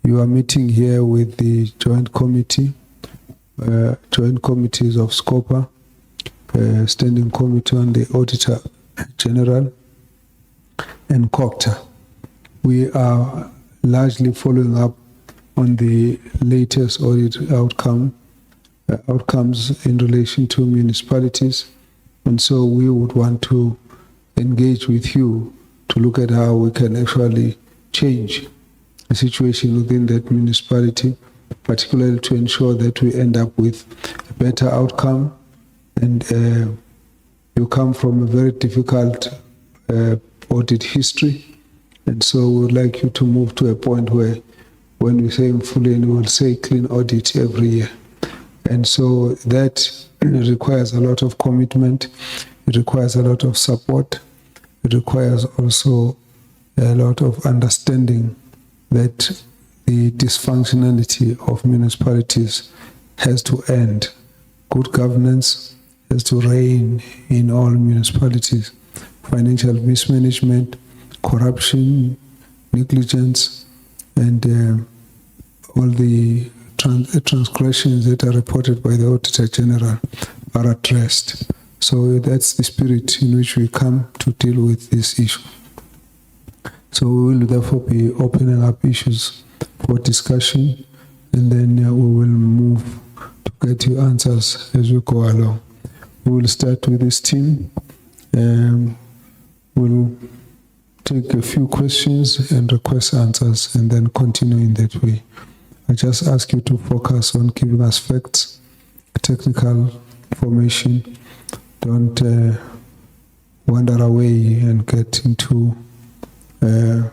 You are meeting here with the joint committees of SCOPA, Standing Committee on the Auditor General, and COCTA. We are largely following up on the latest audit outcomes in relation to municipalities, and so we would want to engage with you to look at how we can actually change the situation within that municipality, particularly to ensure that we end up with a better outcome. And you come from a very difficult audit history, and so we would like you to move to a point where, when we say fully, we will say clean audit every year. And so that requires a lot of commitment, it requires a lot of support, it requires also a lot of understanding that the dysfunctionality of municipalities has to end. Good governance has to reign in all municipalities. Financial mismanagement, corruption, negligence, and all the transgressions that are reported by the Auditor General are addressed. So that's the spirit in which we come to deal with this issue. So we will therefore be opening up issues for discussion, and then we will move to get you answers as we go along. We will start with this team. We'll take a few questions and request answers, and then continue in that way. I just ask you to focus on giving us facts, technical information. Don't wander away and get into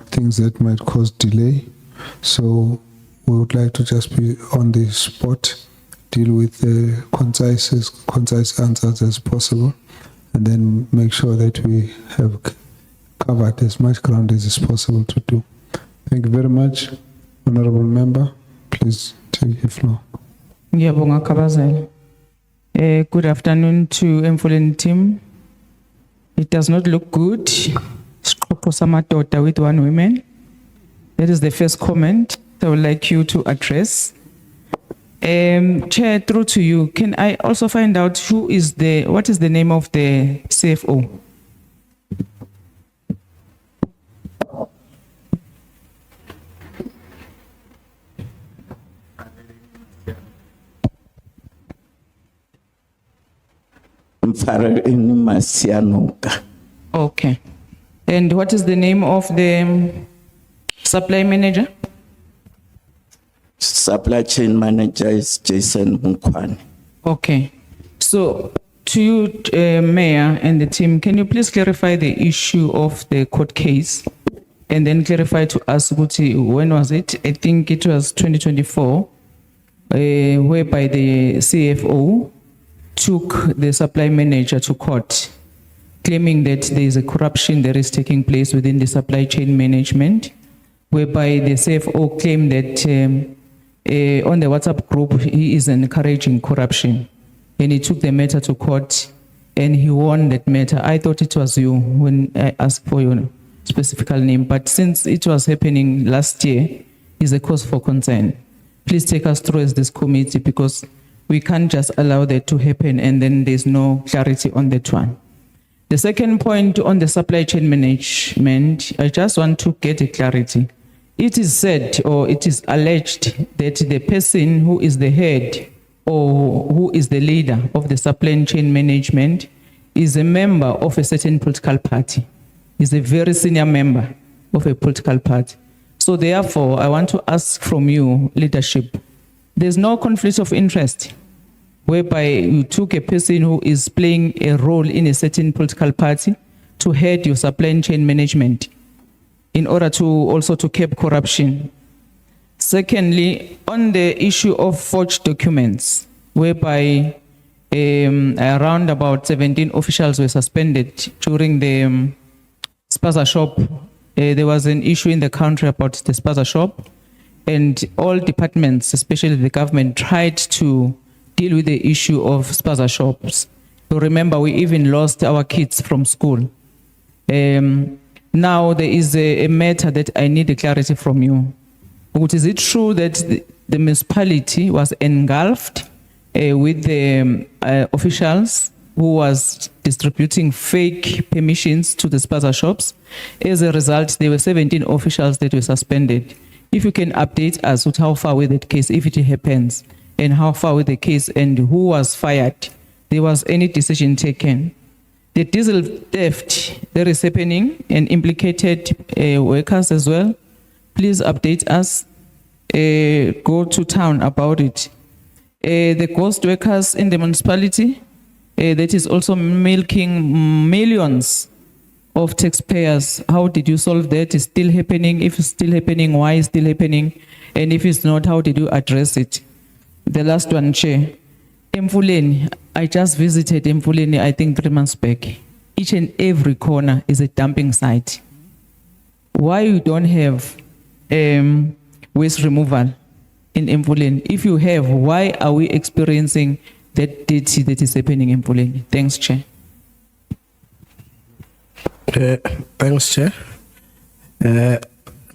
things that might cause delay. So we would like to just be on the spot, deal with the concise answers as possible, and then make sure that we have covered as much ground as is possible to do. Thank you very much, Honorable Member. Please take the floor. Good afternoon to Mfuleni team. It does not look good. SCOPA with one woman. That is the first comment I would like you to address. Chair, through to you. Can I also find out what is the name of the CFO? Okay. And what is the name of the supply manager? Supply chain manager is Jason Mkwani. Okay. So to you, Mayor and the team, can you please clarify the issue of the court case, and then clarify to us, when was it? I think it was 2024, whereby the CFO took the supply manager to court, claiming that there is a corruption that is taking place within the supply chain management, whereby the CFO claimed that on the WhatsApp group, he is encouraging corruption. And he took the matter to court and he won that matter. I thought it was you when I asked for your specific name, but since it was happening last year, is a cause for concern. Please take us through as this committee, because we can't just allow that to happen and then there's no clarity on that one. The second point on the supply chain management, I just want to get a clarity. It is said, or it is alleged, that the person who is the head or who is the leader of the supply chain management is a member of a certain political party, is a very senior member of a political party. So therefore, I want to ask from you, leadership, there's no conflict of interest whereby you took a person who is playing a role in a certain political party to head your supply chain management in order to also to curb corruption. Secondly, on the issue of forged documents, whereby around about 17 officials were suspended during the spaza shop. There was an issue in the country about the spaza shop, and all departments, especially the government, tried to deal with the issue of spaza shops. So remember, we even lost our kids from school. Now there is a matter that I need a clarity from you. Is it true that the municipality was engulfed with the officials who was distributing fake permissions to the spaza shops? As a result, there were 17 officials that were suspended. If you can update us with how far with that case, if it happens, and how far with the case, and who was fired, there was any decision taken. The diesel theft that is happening and implicated workers as well. Please update us. Go to town about it. The ghost workers in the municipality, that is also milking millions of taxpayers. How did you solve that? Is still happening? If it's still happening, why is still happening? And if it's not, how did you address it? The last one, Chair. Emfuleni, I just visited Emfuleni, I think 3 months back. Each and every corner is a dumping site. Why you don't have waste removal in Emfuleni? If you have, why are we experiencing that dirty that is happening in Emfuleni? Thanks, Chair. Thanks, Chair.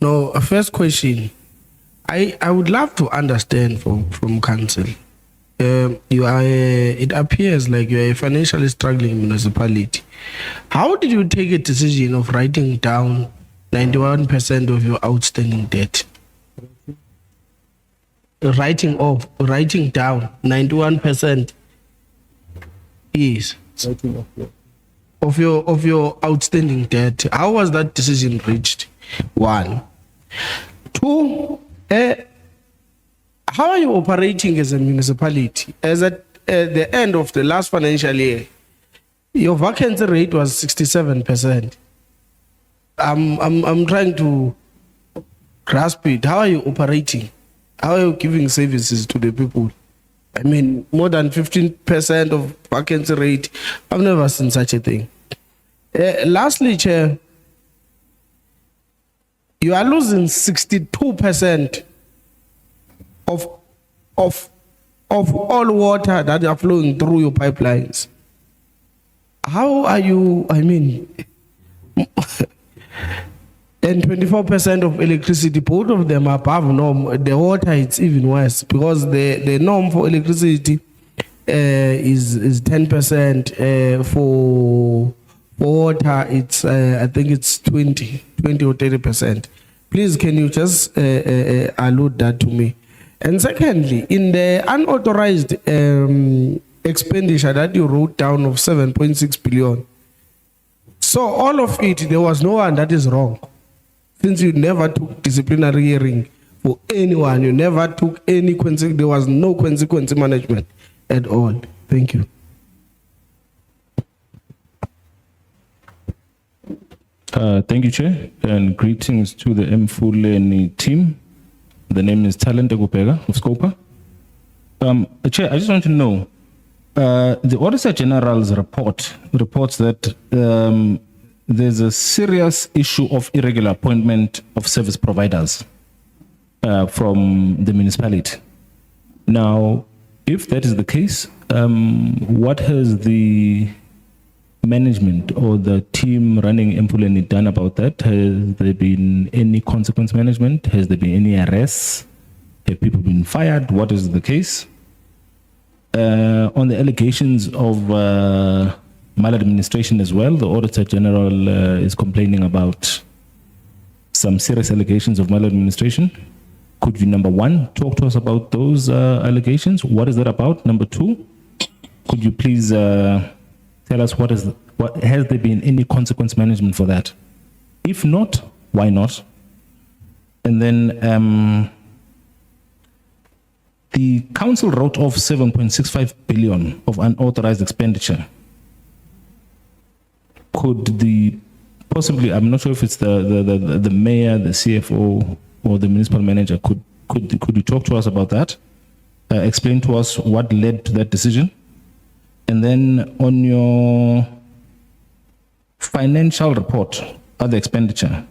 No, a first question. I would love to understand from council. You are it appears like you are a financially struggling municipality. How did you take a decision of writing down 91% of your outstanding debt? Writing down 91% is of your outstanding debt. How was that decision reached? 1. 2, how are you operating as a municipality? As at the end of the last financial year, your vacancy rate was 67%. I'm trying to grasp it. How are you operating? How are you giving services to the people? I mean, more than 15% of vacancy rate. I've never seen such a thing. Lastly, Chair, you are losing 62% of all water that are flowing through your pipelines. How are you, I mean, and 24% of electricity, both of them are above norm. The water, it's even worse because the norm for electricity is 10%. For water, it's I think it's 20 or 30%. Please, can you just allude that to me? And secondly, in the unauthorized expenditure that you wrote down of 7.6 billion, so all of it, there was no one that is wrong. Since you never took disciplinary hearing for anyone, you never took any consequence, there was no consequence management at all. Thank you. Thank you, Chair, and greetings to the Mfuleni team. The name is Talent Egupega of SCOPA. Chair, I just want to know, the Auditor General's report reports that there's a serious issue of irregular appointment of service providers from the municipality. Now, if that is the case, what has the management or the team running Mfuleni done about that? Has there been any consequence management? Has there been any arrests? Have people been fired? What is the case? On the allegations of maladministration as well, the Auditor General is complaining about some serious allegations of maladministration. Could you, number one, talk to us about those allegations? What is that about? Number two, could you please tell us what has there been any consequence management for that? If not, why not? And then the council wrote off 7.65 billion of unauthorized expenditure. Could the possibly, I'm not sure if it's the mayor, the CFO, or the municipal manager, could you talk to us about that? Explain to us what led to that decision. And then on your financial report, other expenditure,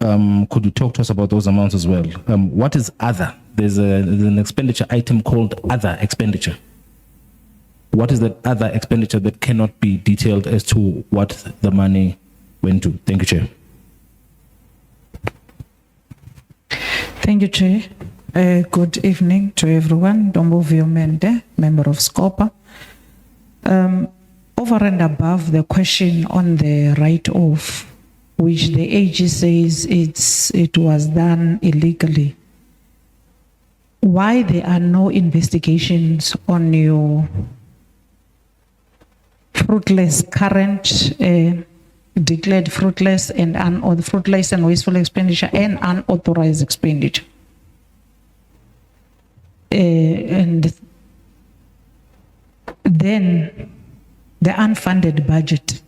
could you talk to us about those amounts as well? What is other? There's an expenditure item called other expenditure. What is that other expenditure that cannot be detailed as to what the money went to? Thank you, Chair. Thank you, Chair. Good evening to everyone. Dombo Viomende, member of SCOPA. Over and above the question on the write-off, which the AG says it was done illegally, why there are no investigations on your fruitless current, declared fruitless and fruitless and wasteful expenditure and unauthorized expenditure? And then the unfunded budget,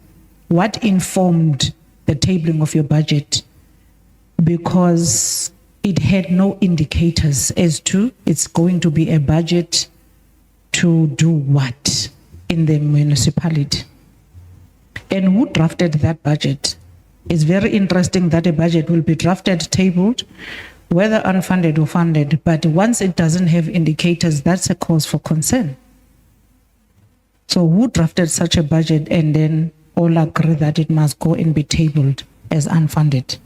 what informed the tabling of your budget? Because it had no indicators as to it's going to be a budget to do what in the municipality. And who drafted that budget? It's very interesting that a budget will be drafted, tabled, whether unfunded or funded, but once it doesn't have indicators, that's a cause for concern. So who drafted such a budget and then all agree that it must go and be tabled as unfunded?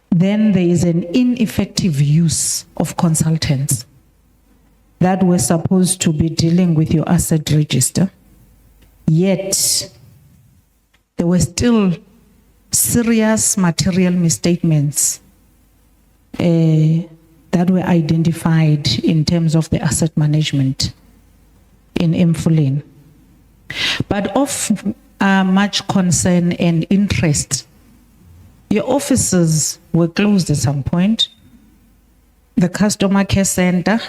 Then there is an ineffective use of consultants that were supposed to be dealing with your asset register, yet there were still serious material misstatements that were identified in terms of the asset management in Mfuleni. But of much concern and interest, your offices were closed at some point. The customer care center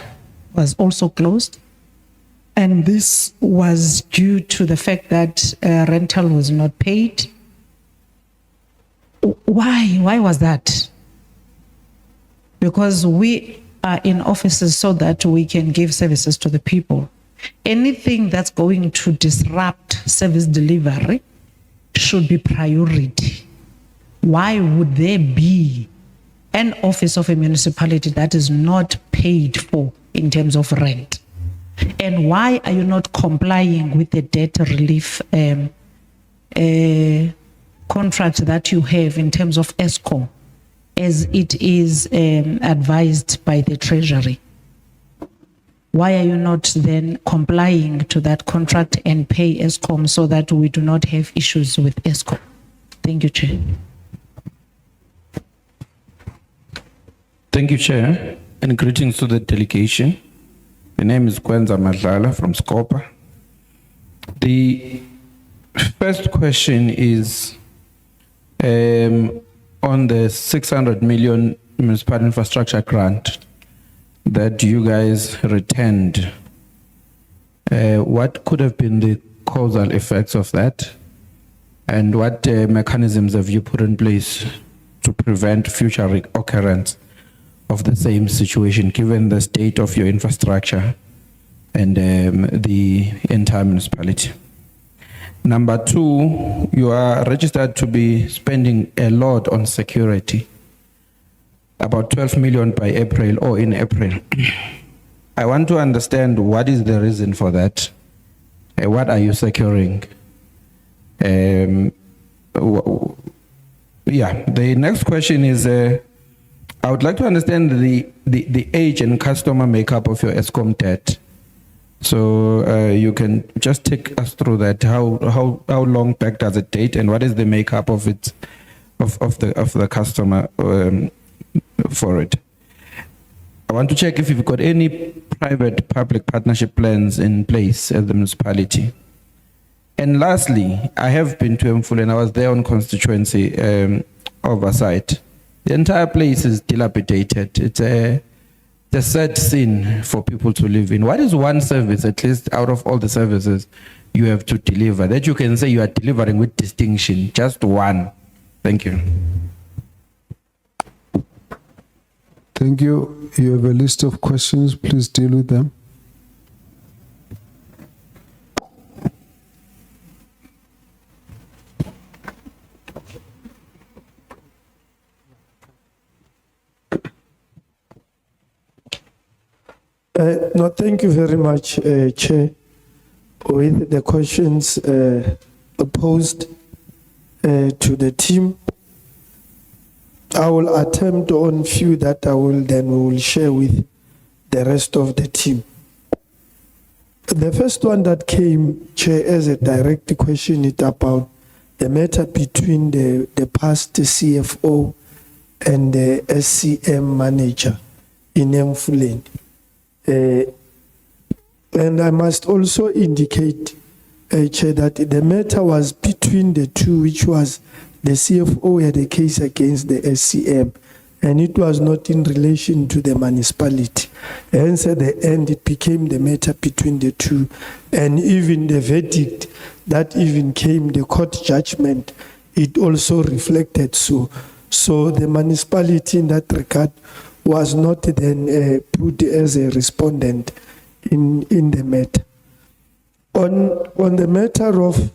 was also closed. And this was due to the fact that rental was not paid. Why was that? Because we are in offices so that we can give services to the people. Anything that's going to disrupt service delivery should be priority. Why would there be an office of a municipality that is not paid for in terms of rent? And why are you not complying with the debt relief contract that you have in terms of ESCO, as it is advised by the Treasury? Why are you not then complying to that contract and pay ESCOM so that we do not have issues with ESCOM? Thank you, Chair. Thank you, Chair, and greetings to the delegation. The name is Kwenza Madlala from SCOPA. The first question is on the 600 million municipal infrastructure grant that you guys returned. What could have been the causal effects of that? And what mechanisms have you put in place to prevent future occurrence of the same situation, given the state of your infrastructure and the entire municipality? Number two, you are registered to be spending a lot on security, about 12 million by April or in April. I want to understand what is the reason for that. What are you securing? Yeah, the next question is, I would like to understand the age and customer makeup of your ESCOM debt. So you can just take us through that. How long back does it date, and what is the makeup of it, of the customer for it? I want to check if you've got any private-public partnership plans in place at the municipality. And lastly, I have been to Mfuleni, and I was there on constituency oversight. The entire place is dilapidated. It's a sad scene for people to live in. What is one service, at least out of all the services you have to deliver, that you can say you are delivering with distinction? Just one. Thank you. Thank you. You have a list of questions. Please deal with them. No, thank you very much, Chair. With the questions posed to the team, I will attempt on few that we will share with the rest of the team. The first one that came, Chair, as a direct question, is about the matter between the past CFO and the SCM manager in Mfuleni. And I must also indicate, Chair, that the matter was between the two, which was the CFO had a case against the SCM, and it was not in relation to the municipality. Hence, at the end, it became the matter between the two. And even the verdict that even came, the court judgment, it also reflected so. So the municipality in that regard was not then put as a respondent in the matter. On the matter of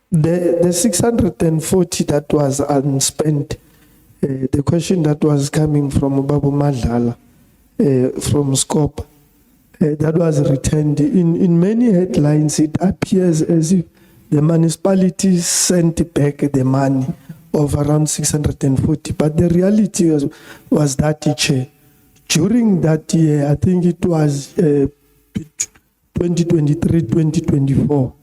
the 640 that was unspent, the question that was coming from Babu Madlala from SCOPA, that was returned. In many headlines, it appears as if the municipality sent back the money of around 640, but the reality was that, Chair, during that year, I think it was 2023-2024,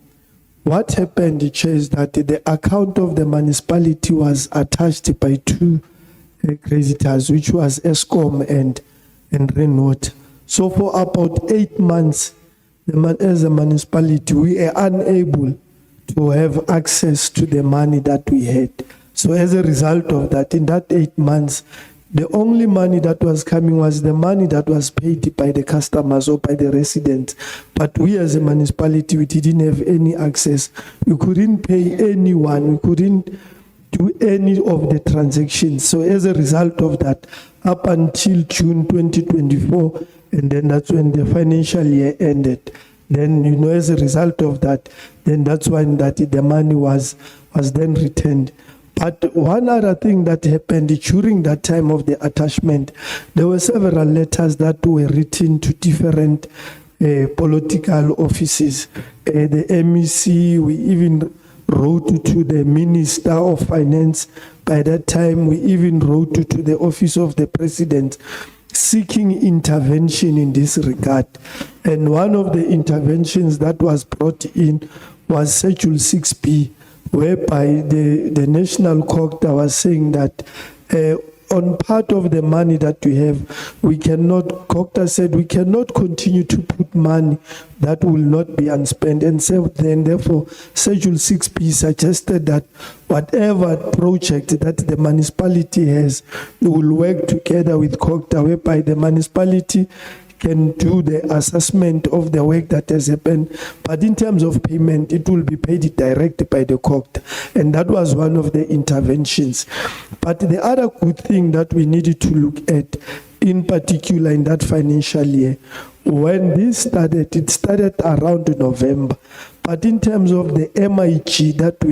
what happened, Chair, is that the account of the municipality was attached by two creditors, which was ESCOM and Rainwater. So for about 8 months, as a municipality, we are unable to have access to the money that we had. So as a result of that, in that 8 months, the only money that was coming was the money that was paid by the customers or by the residents. But we as a municipality, we didn't have any access. We couldn't pay anyone. We couldn't do any of the transactions. So as a result of that, up until June 2024, and then that's when the financial year ended. Then, as a result of that, then that's when that the money was then returned. But one other thing that happened during that time of the attachment, there were several letters that were written to different political offices. The MEC, we even wrote to the Minister of Finance. By that time, we even wrote to the Office of the President, seeking intervention in this regard. And one of the interventions that was brought in was Schedule 6B, whereby the National Court was saying that on part of the money that we have, we cannot, Cocta said, we cannot continue to put money that will not be unspent. And so then, therefore, Schedule 6B suggested that whatever project that the municipality has, will work together with Cocta, whereby the municipality can do the assessment of the work that has happened, but in terms of payment, it will be paid direct by the court. And that was one of the interventions. But the other good thing that we needed to look at, in particular in that financial year, when this started, it started around November. But in terms of the MIG that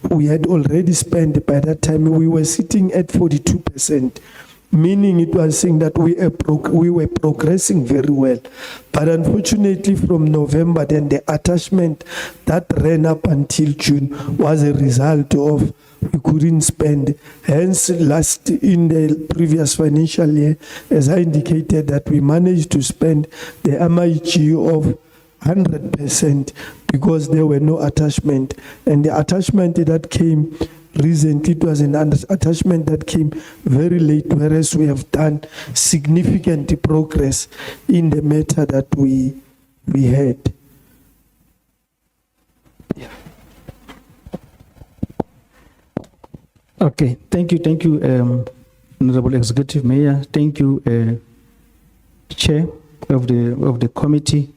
we had already spent by that time, we were sitting at 42%. Meaning it was saying that we were progressing very well. But unfortunately from November, then the attachment that ran up until June was a result of we couldn't spend. Hence, in the previous financial year, as I indicated, that we managed to spend the MIG of 100% because there were no attachment. And the attachment that came recently, it was an attachment that came very late, whereas we have done significant progress in the matter that we had. Yeah. Okay, thank you, Honorable Executive Mayor. Thank you, Chair of the committee.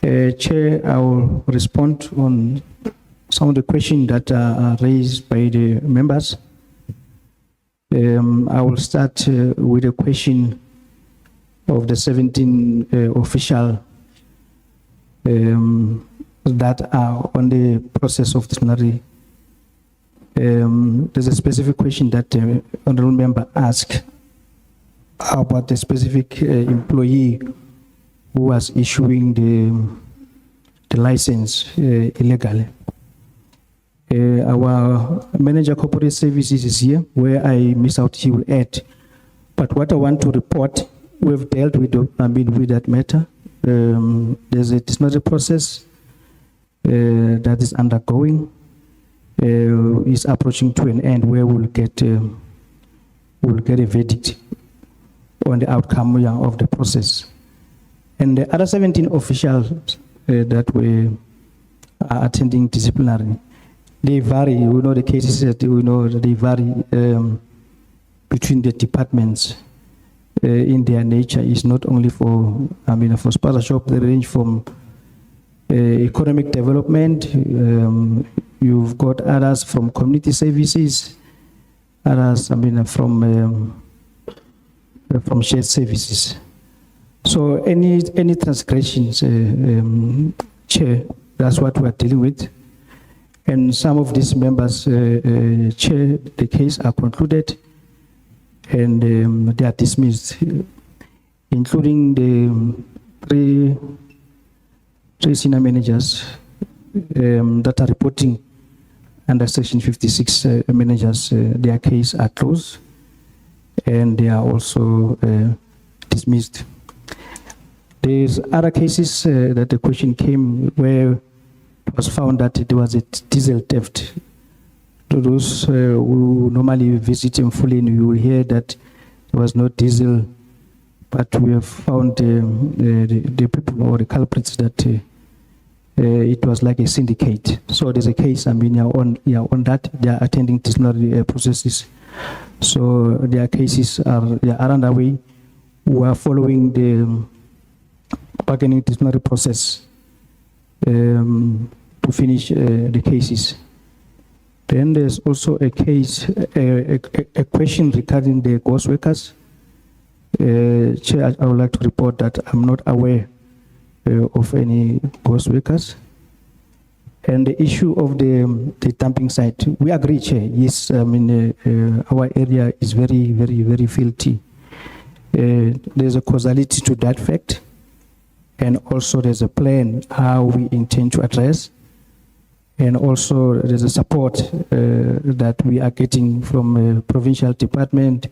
Chair, I will respond on some of the questions that are raised by the members. I will start with a question of the 17 official that are on the process of disciplinary. There's a specific question that the honorable member asked about a specific employee who was issuing the license illegally. Our manager corporate services is here. Where I miss out, he will add. But what I want to report, we've dealt with, with that matter. There's a disciplinary process that is undergoing. Is approaching to an end where we'll get a verdict on the outcome of the process. And the other 17 officials that were attending disciplinary, they vary. We know the cases that we know they vary between the departments in their nature. It's not only for for sponsorship. They range from economic development. You've got others from community services, others from shared services. So any transgressions, Chair, that's what we're dealing with. And some of these members, Chair, the case are concluded and they are dismissed, including the three senior managers that are reporting under Section 56 managers. Their case are closed and they are also dismissed. There's other cases that the question came where it was found that there was a diesel theft. To those who normally visit Mfuleni, you will hear that there was no diesel, but we have found the people or the culprits that it was like a syndicate. So there's a case, on that. They are attending disciplinary processes. So their cases are underway. We are following the bargaining disciplinary process to finish the cases. Then there's also a case, a question regarding the ghost workers. Chair, I would like to report that I'm not aware of any ghost workers. And the issue of the dumping site, we agree, Chair. Yes, our area is very, very, very filthy. There's a causality to that fact. And also there's a plan how we intend to address. And also there's a support that we are getting from provincial department,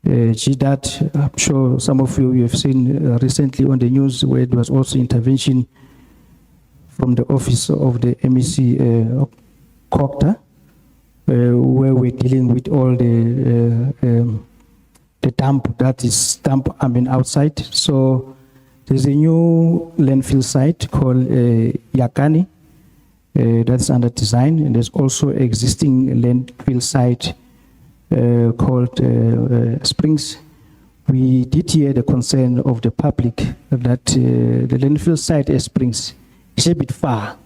GDAT. I'm sure some of you have seen recently on the news where there was also intervention from the office of the MEC COCTA, where we're dealing with all the dump that is outside. So there's a new landfill site called Yakani that's under design, and there's also existing landfill site called Springs. We did hear the concern of the public that the landfill site at Springs is a bit far.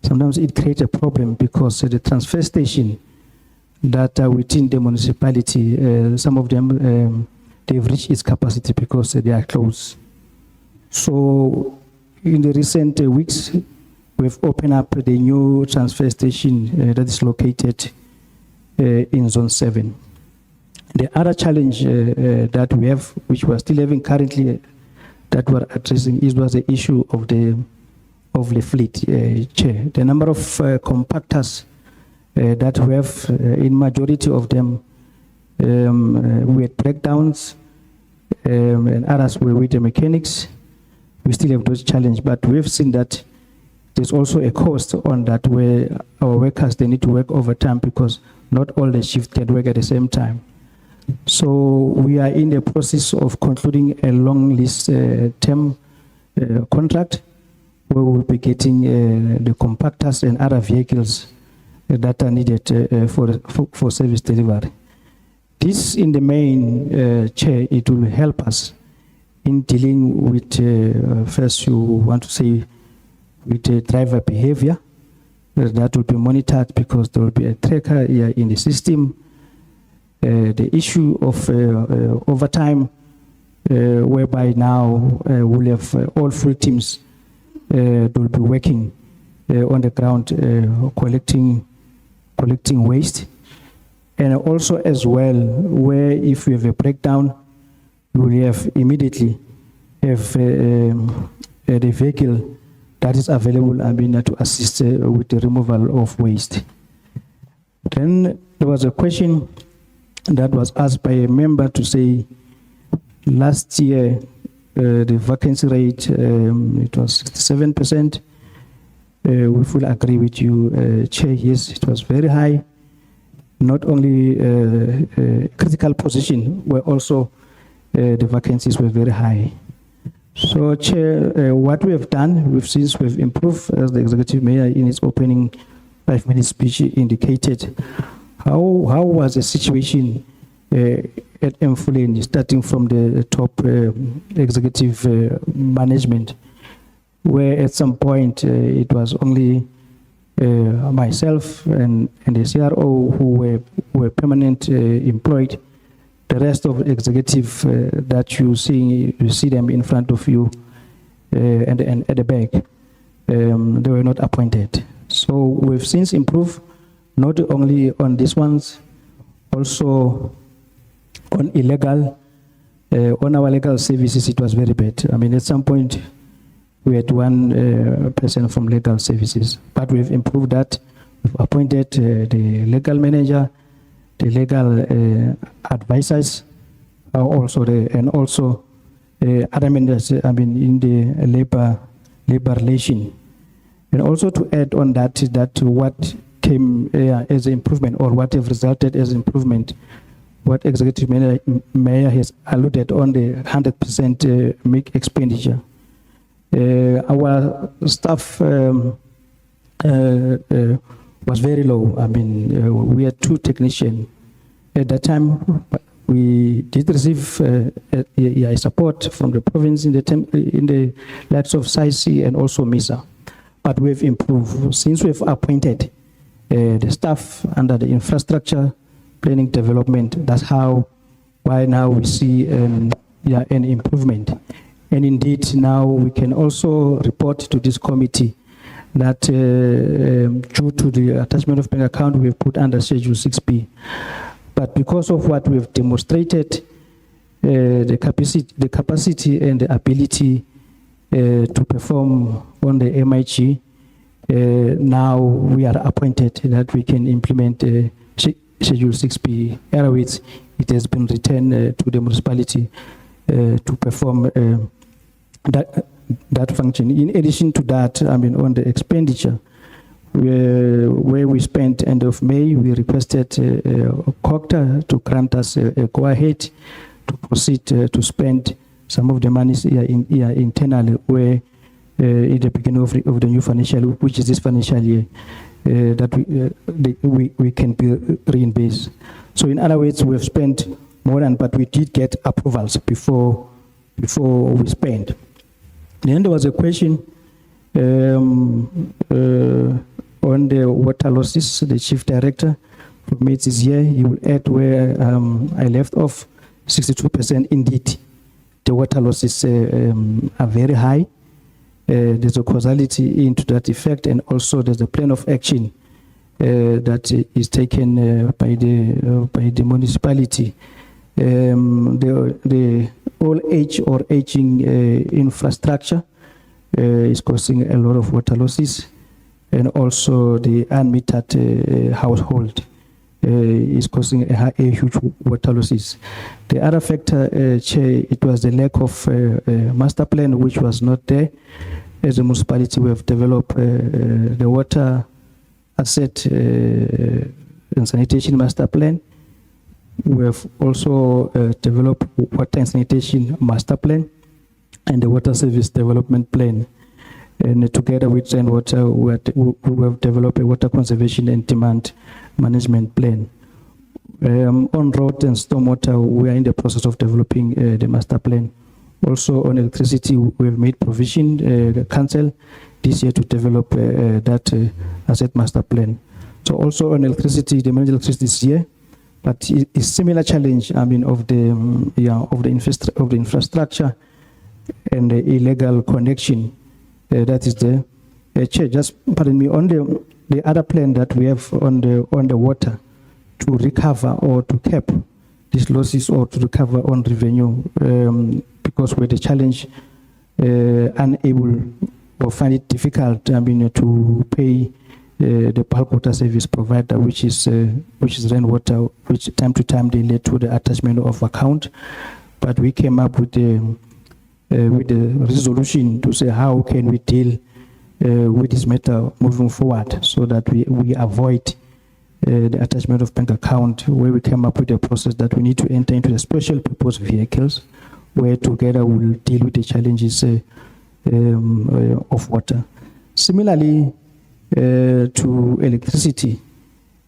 Sometimes it creates a problem because the transfer station that are within the municipality, some of them, they've reached its capacity because they are closed. So in the recent weeks, we've opened up the new transfer station that is located in Zone 7. The other challenge that we have, which we're still having currently, that we're addressing, was the issue of the fleet, Chair. The number of compactors that we have, in majority of them, we had breakdowns, and others were with the mechanics. We still have those challenges, but we've seen that there's also a cost on that where our workers, they need to work overtime because not all the shifts can work at the same time. So we are in the process of concluding a long list term contract where we'll be getting the compactors and other vehicles that are needed for service delivery. This in the main, Chair, it will help us in dealing with, first you want to say, with the driver behavior. That will be monitored because there will be a tracker here in the system. The issue of overtime, whereby now we'll have all full teams that will be working on the ground collecting waste. And also as well, where if we have a breakdown, we will have immediately have the vehicle that is available, to assist with the removal of waste. Then there was a question that was asked by a member to say, last year, the vacancy rate, it was 67%. We fully agree with you, Chair. Yes, it was very high. Not only critical position, where also the vacancies were very high. So, Chair, what we have done, we've improved, as the Executive Mayor in his opening 5-minute speech indicated. How was the situation at Mfuleni, starting from the top executive management, where at some point it was only myself and the CRO who were permanent employed. The rest of executive that you see them in front of you and at the back, they were not appointed. So we've since improved, not only on these ones, also on illegal, on our legal services, it was very bad. At some point, we had one person from legal services, but we've improved that. We've appointed the legal manager, the legal advisors, also other members, in the labor relation. And also to add on that what came as an improvement, or what have resulted as improvement, what Executive Mayor has alluded on, the 100% make expenditure. Our staff was very low. We had 2 technicians. At that time, we did receive support from the province in the likes of SAIC and also MISA. But we've improved since we've appointed the staff under the infrastructure planning development. That's why now we see an improvement. And indeed, now we can also report to this committee that due to the attachment of bank account, we've put under Schedule 6B. But because of what we've demonstrated, the capacity and the ability to perform on the MIG, now we are appointed that we can implement Schedule 6B. Otherwise, it has been returned to the municipality to perform that function. In addition to that, on the expenditure, where we spent end of May, we requested COCTA to grant us a go-ahead to proceed to spend some of the money internally, where in the beginning of the new financial, which is this financial year, that we can be reimbursed. So in other words, we have spent more than, but we did get approvals before we spent. Then there was a question on the water losses. The chief director from Mates is here. He will add where I left off. 62% indeed. The water losses are very high. There's a causality into that effect, and also there's a plan of action that is taken by the municipality. The old age or aging infrastructure is causing a lot of water losses, and also the unmetered household is causing a huge water losses. The other factor, Chair, it was the lack of master plan, which was not there. As a municipality, we have developed the water asset and sanitation master plan. We have also developed water and sanitation master plan and the water service development plan. And together with Water, we have developed a water conservation and demand management plan. On road and stormwater, we are in the process of developing the master plan. Also on electricity, we have made provision, the council, this year to develop that asset master plan. So also on electricity, the managed electricity this year, but it's similar challenge, of the infrastructure and the illegal connection that is there. Chair, just pardon me, on the other plan that we have on the water to recover or to cap these losses or to recover on revenue, because where the challenge unable or find it difficult, to pay the bulk water service provider, which is rainwater, which time to time they led to the attachment of account. But we came up with the resolution to say how can we deal with this matter moving forward, so that we avoid the attachment of bank account, where we came up with a process that we need to enter into the special purpose vehicles, where together we'll deal with the challenges of water. Similarly, to electricity,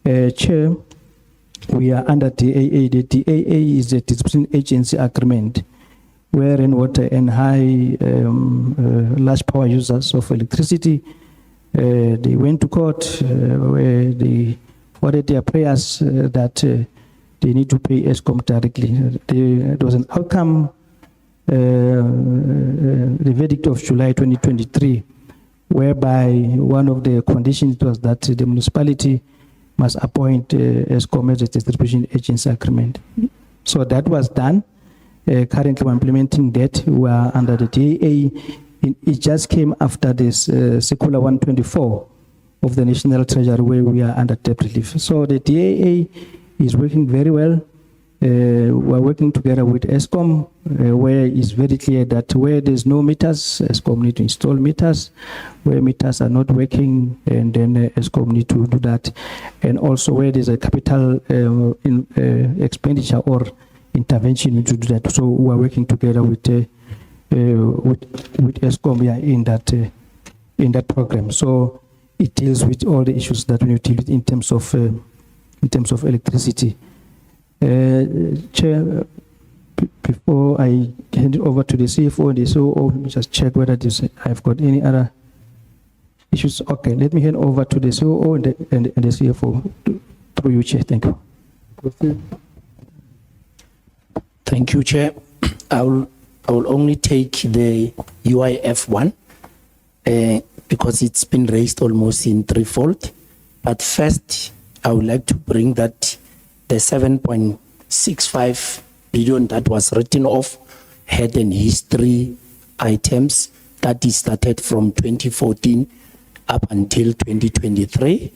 Chair, we are under DAA. The DAA is a disciplinary agency agreement, where rainwater and large power users of electricity, they went to court where they forwarded their prayers that they need to pay ESCOM directly. There was an outcome, the verdict of July 2023, whereby one of the conditions was that the municipality must appoint ESCOM as a distribution agency agreement. So that was done. Currently, we're implementing that. We are under the DAA. It just came after this Circular 124 of the National Treasury, where we are under debt relief. So the DAA is working very well. We're working together with ESCOM, where it's very clear that where there's no meters, ESCOM need to install meters. Where meters are not working, and then ESCOM need to do that. And also where there's a capital expenditure or intervention, we need to do that. So we're working together with ESCOM in that program. So it deals with all the issues that we need to deal with in terms of electricity. Chair, before I hand it over to the CFO and the COO, let me just check whether I've got any other issues. Okay, let me hand over to the COO and the CFO. Through you, Chair. Thank you. Thank you, Chair. I will only take the UIF one because it's been raised almost in threefold. But first, I would like to bring that the 7.65 billion that was written off had an history items that is started from 2014 up until 2023.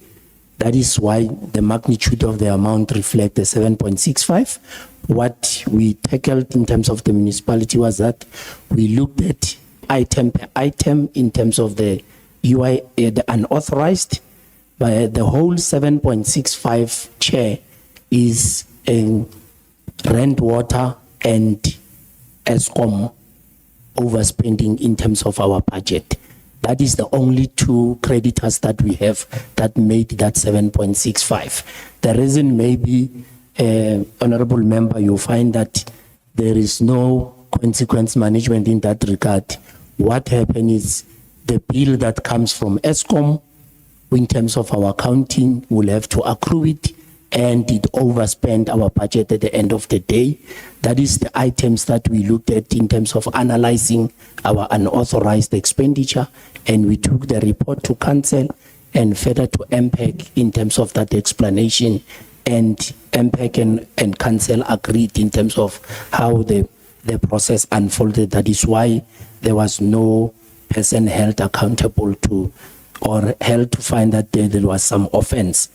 That is why the magnitude of the amount reflects the 7.65. What we tackled in terms of the municipality was that we looked at item per item in terms of the UI, the unauthorized, but the whole 7.65 Chair is rent, water, and ESCOM overspending in terms of our budget. That is the only two creditors that we have that made that 7.65. The reason may be, Honorable Member, you find that there is no consequence management in that regard. What happened is the bill that comes from ESCOM in terms of our accounting will have to accrue it, and it overspend our budget at the end of the day. That is the items that we looked at in terms of analyzing our unauthorized expenditure, and we took the report to council and further to MPEC in terms of that explanation, and MPEC and council agreed in terms of how the process unfolded. That is why there was no person held accountable to or held to find that there was some offense.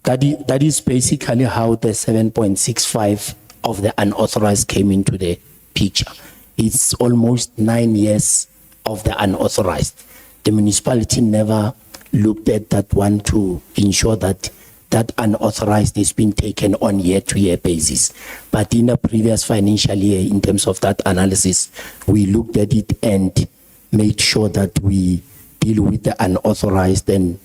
That is basically how the 7.65 of the unauthorized came into the picture. It's almost 9 years of the unauthorized. The municipality never looked at that one to ensure that that unauthorized is being taken on year-to-year basis. But in the previous financial year, in terms of that analysis, we looked at it and made sure that we deal with the unauthorized, and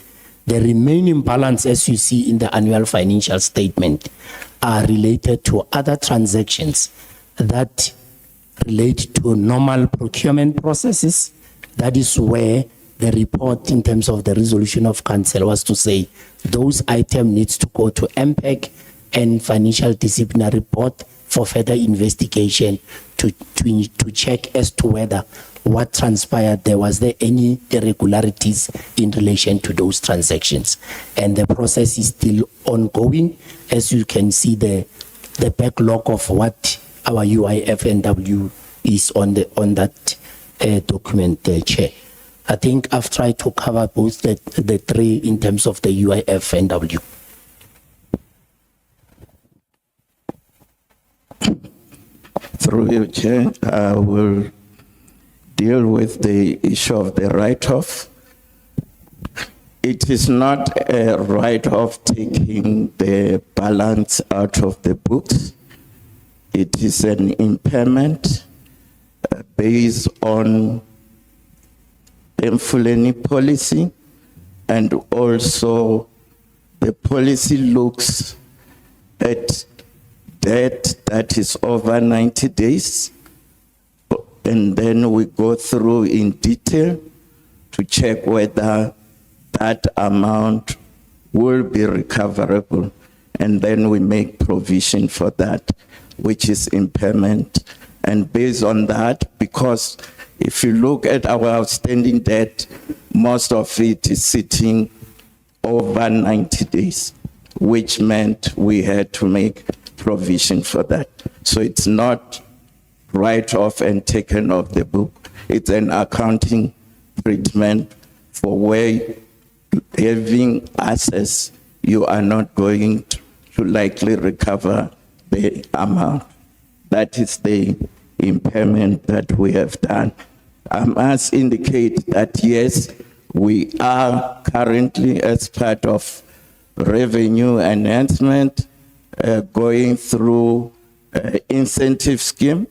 the remaining balance, as you see in the annual financial statement, are related to other transactions that relate to normal procurement processes. That is where the report in terms of the resolution of council was to say those items needs to go to MPEC and Financial Disciplinary Board for further investigation to check as to whether what transpired, was there any irregularities in relation to those transactions. And the process is still ongoing. As you can see, the backlog of what our UIFNW is on that document, Chair. I think I've tried to cover both the three in terms of the UIF and W. Through you, Chair, I will deal with the issue of the write-off. It is not a write-off taking the balance out of the books. It is an impairment based on Mfuleni policy, and also the policy looks at debt that is over 90 days, and then we go through in detail to check whether that amount will be recoverable, and then we make provision for that, which is impairment. And based on that, because if you look at our outstanding debt, most of it is sitting over 90 days, which meant we had to make provision for that. So it's not write off and taken off the book. It's an accounting treatment for where having assets, you are not going to likely recover the amount. That is the impairment that we have done. I must indicate that yes, we are currently, as part of revenue enhancement, going through incentive scheme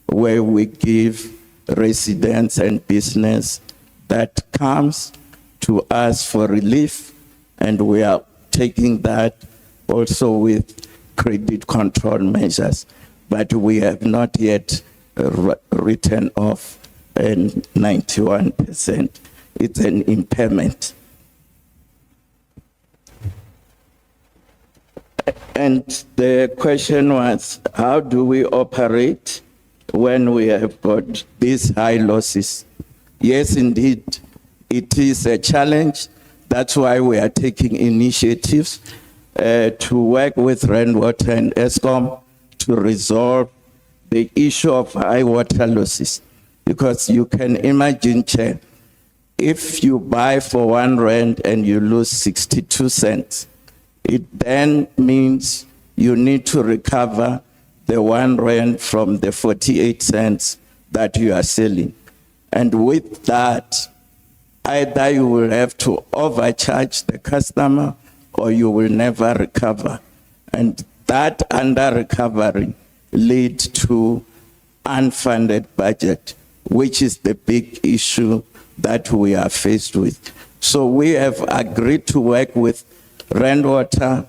where we give residents and business that comes to us for relief, and we are taking that also with credit control measures. But we have not yet written off 91%. It's an impairment. And the question was, how do we operate when we have got these high losses? Yes, indeed, it is a challenge. That's why we are taking initiatives to work with Rainwater and ESCOM to resolve the issue of high water losses. Because you can imagine, Chair, if you buy for R1 and you lose 62 cents, it then means you need to recover the R1 from the 48 cents that you are selling. And with that, either you will have to overcharge the customer or you will never recover. And that under recovery leads to unfunded budget, which is the big issue that we are faced with. So we have agreed to work with Rainwater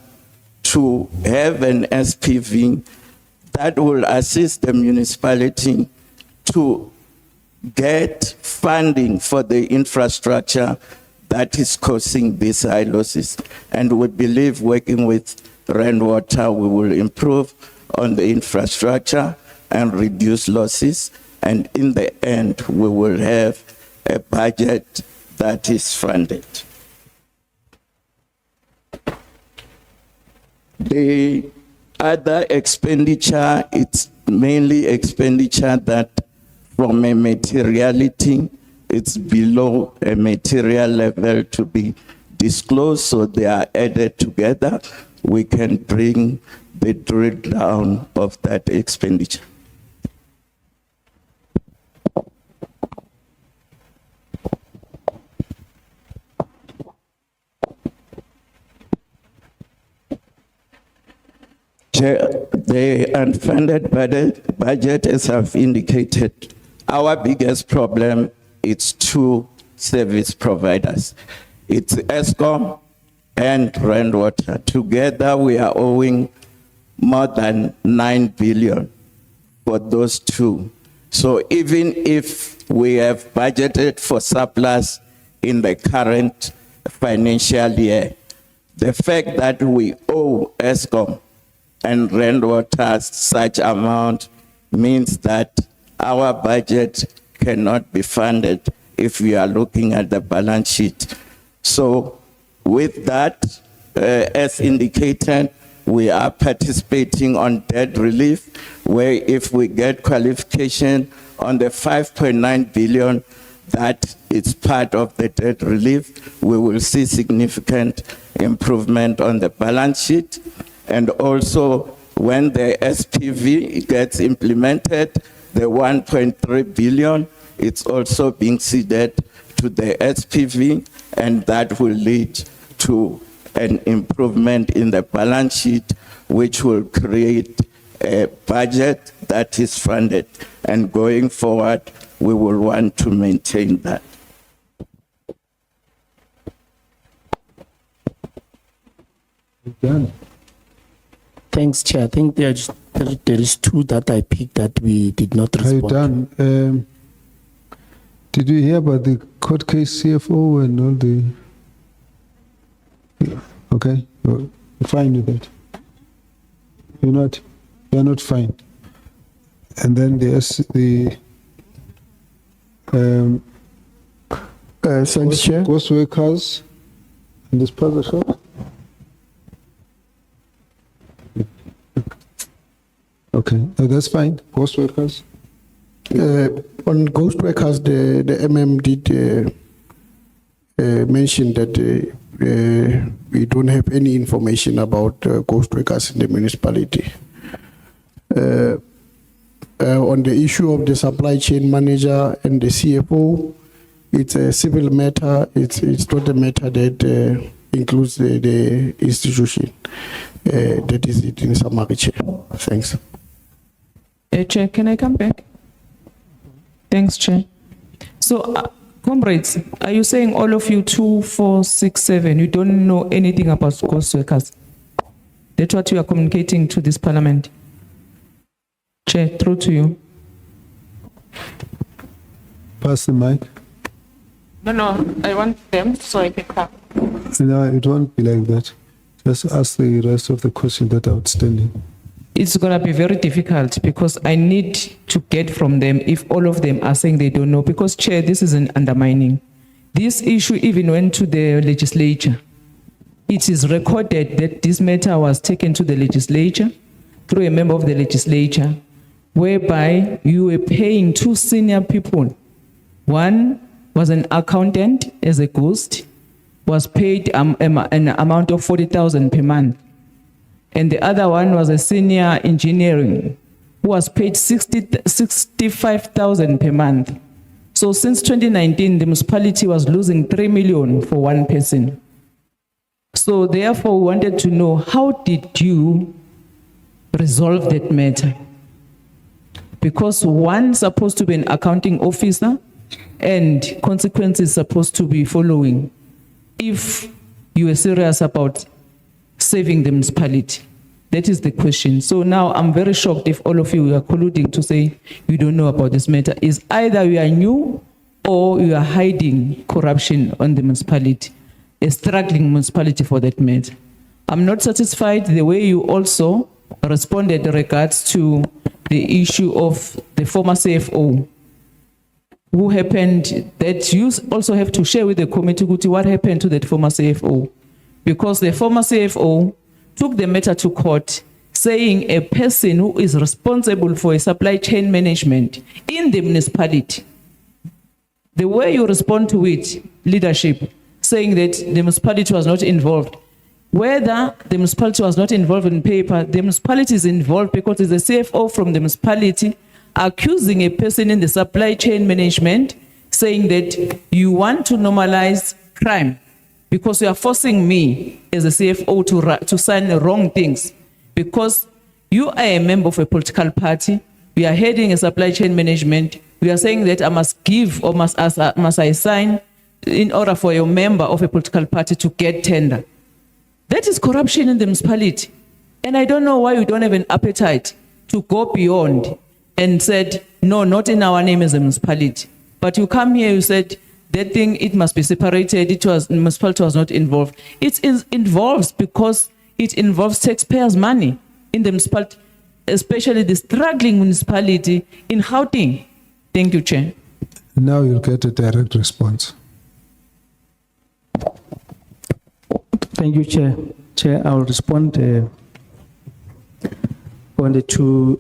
to have an SPV that will assist the municipality to get funding for the infrastructure that is causing these high losses. And we believe working with Rainwater, we will improve on the infrastructure and reduce losses. And in the end, we will have a budget that is funded. The other expenditure, it's mainly expenditure that from a materiality, it's below a material level to be disclosed, so they are added together. We can bring the drill down of that expenditure. The unfunded budget, as I've indicated, our biggest problem is two service providers. It's ESCOM and Rainwater. Together, we are owing more than 9 billion for those two. So even if we have budgeted for surplus in the current financial year, the fact that we owe ESCOM and Rainwater such amount means that our budget cannot be funded if we are looking at the balance sheet. So with that, as indicated, we are participating on debt relief, where if we get qualification on the 5.9 billion, that is part of the debt relief, we will see significant improvement on the balance sheet. And also, when the SPV gets implemented, the 1.3 billion, it's also being ceded to the SPV, and that will lead to an improvement in the balance sheet, which will create a budget that is funded. And going forward, we will want to maintain that. Thanks, Chair. I think there is two that I picked that we did not Are you respond. done? Did you hear about the court case CFO and all the? Yeah, okay, you're fine with that. You're not fine. And then Thanks, Chair. ghost workers and this private shop. Okay, no, that's fine. Ghost workers. On ghost workers, the MM did mention that we don't have any information about ghost workers in the municipality. On the issue of the supply chain manager and the CFO, it's a civil matter. It's not a matter that includes the institution. That is it in summary, Chair. Thanks. Chair, can I come back? Thanks, Chair. So, comrades, are you saying all of you 2, 4, 6, 7, you don't know anything about ghost workers? That's what you are communicating to this parliament. Chair, through to you. Pass the mic. No, I want them so I can come. No, it won't be like that. Just ask the rest of the questions that are outstanding. It's going to be very difficult because I need to get from them if all of them are saying they don't know. Because, Chair, this is an undermining. This issue even went to the legislature. It is recorded that this matter was taken to the legislature through a member of the legislature, whereby you were paying 2 senior people. One was an accountant as a ghost, was paid an amount of 40,000 per month. And the other one was a senior engineering who was paid 65,000 per month. So since 2019, the municipality was losing 3 million for one person. So therefore, we wanted to know, how did you resolve that matter? Because one supposed to be an accounting officer and consequences supposed to be following if you are serious about saving the municipality. That is the question. So now I'm very shocked if all of you are colluding to say you don't know about this matter. Is either you are new or you are hiding corruption on the municipality, a struggling municipality for that matter. I'm not satisfied the way you also responded in regards to the issue of the former CFO, who happened, that you also have to share with the committee what happened to that former CFO. Because the former CFO took the matter to court, saying a person who is responsible for a supply chain management in the municipality, the way you respond to it, leadership, saying that the municipality was not involved. Whether the municipality was not involved in paper, the municipality is involved because it's a CFO from the municipality accusing a person in the supply chain management, saying that you want to normalize crime because you are forcing me as a CFO to sign the wrong things. Because you are a member of a political party, we are heading a supply chain management, we are saying that I must give or must I sign in order for a member of a political party to get tender. That is corruption in the municipality. And I don't know why you don't have an appetite to go beyond and said, no, not in our name as a municipality. But you come here, you said, that thing, it must be separated, the municipality was not involved. It involves because it involves taxpayers' money in the municipality, especially the struggling municipality in Gauteng. Thank you, Chair. Now you'll get a direct response. Thank you, Chair. Chair, I will respond on the two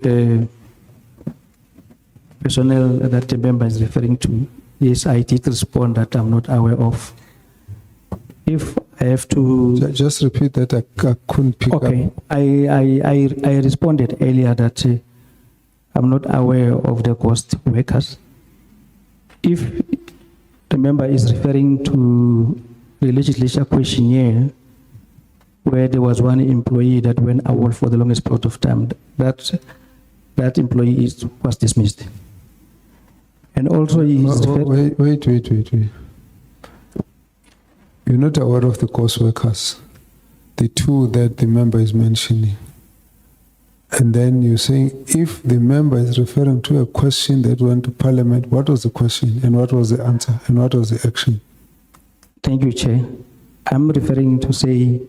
personnel that the member is referring to, yes, I did respond that I'm not aware of. If I have to, Just repeat that. I couldn't pick okay, up. I responded earlier that I'm not aware of the ghost workers. If the member is referring to the legislature questionnaire where there was one employee that went away for the longest period of time, that employee was dismissed. And also he is Wait. You're not aware of the course workers, the two that the member is mentioning. And then you're saying if the member is referring to a question that went to Parliament, what was the question and what was the answer and what was the action? Thank you, Chair. I'm referring to say,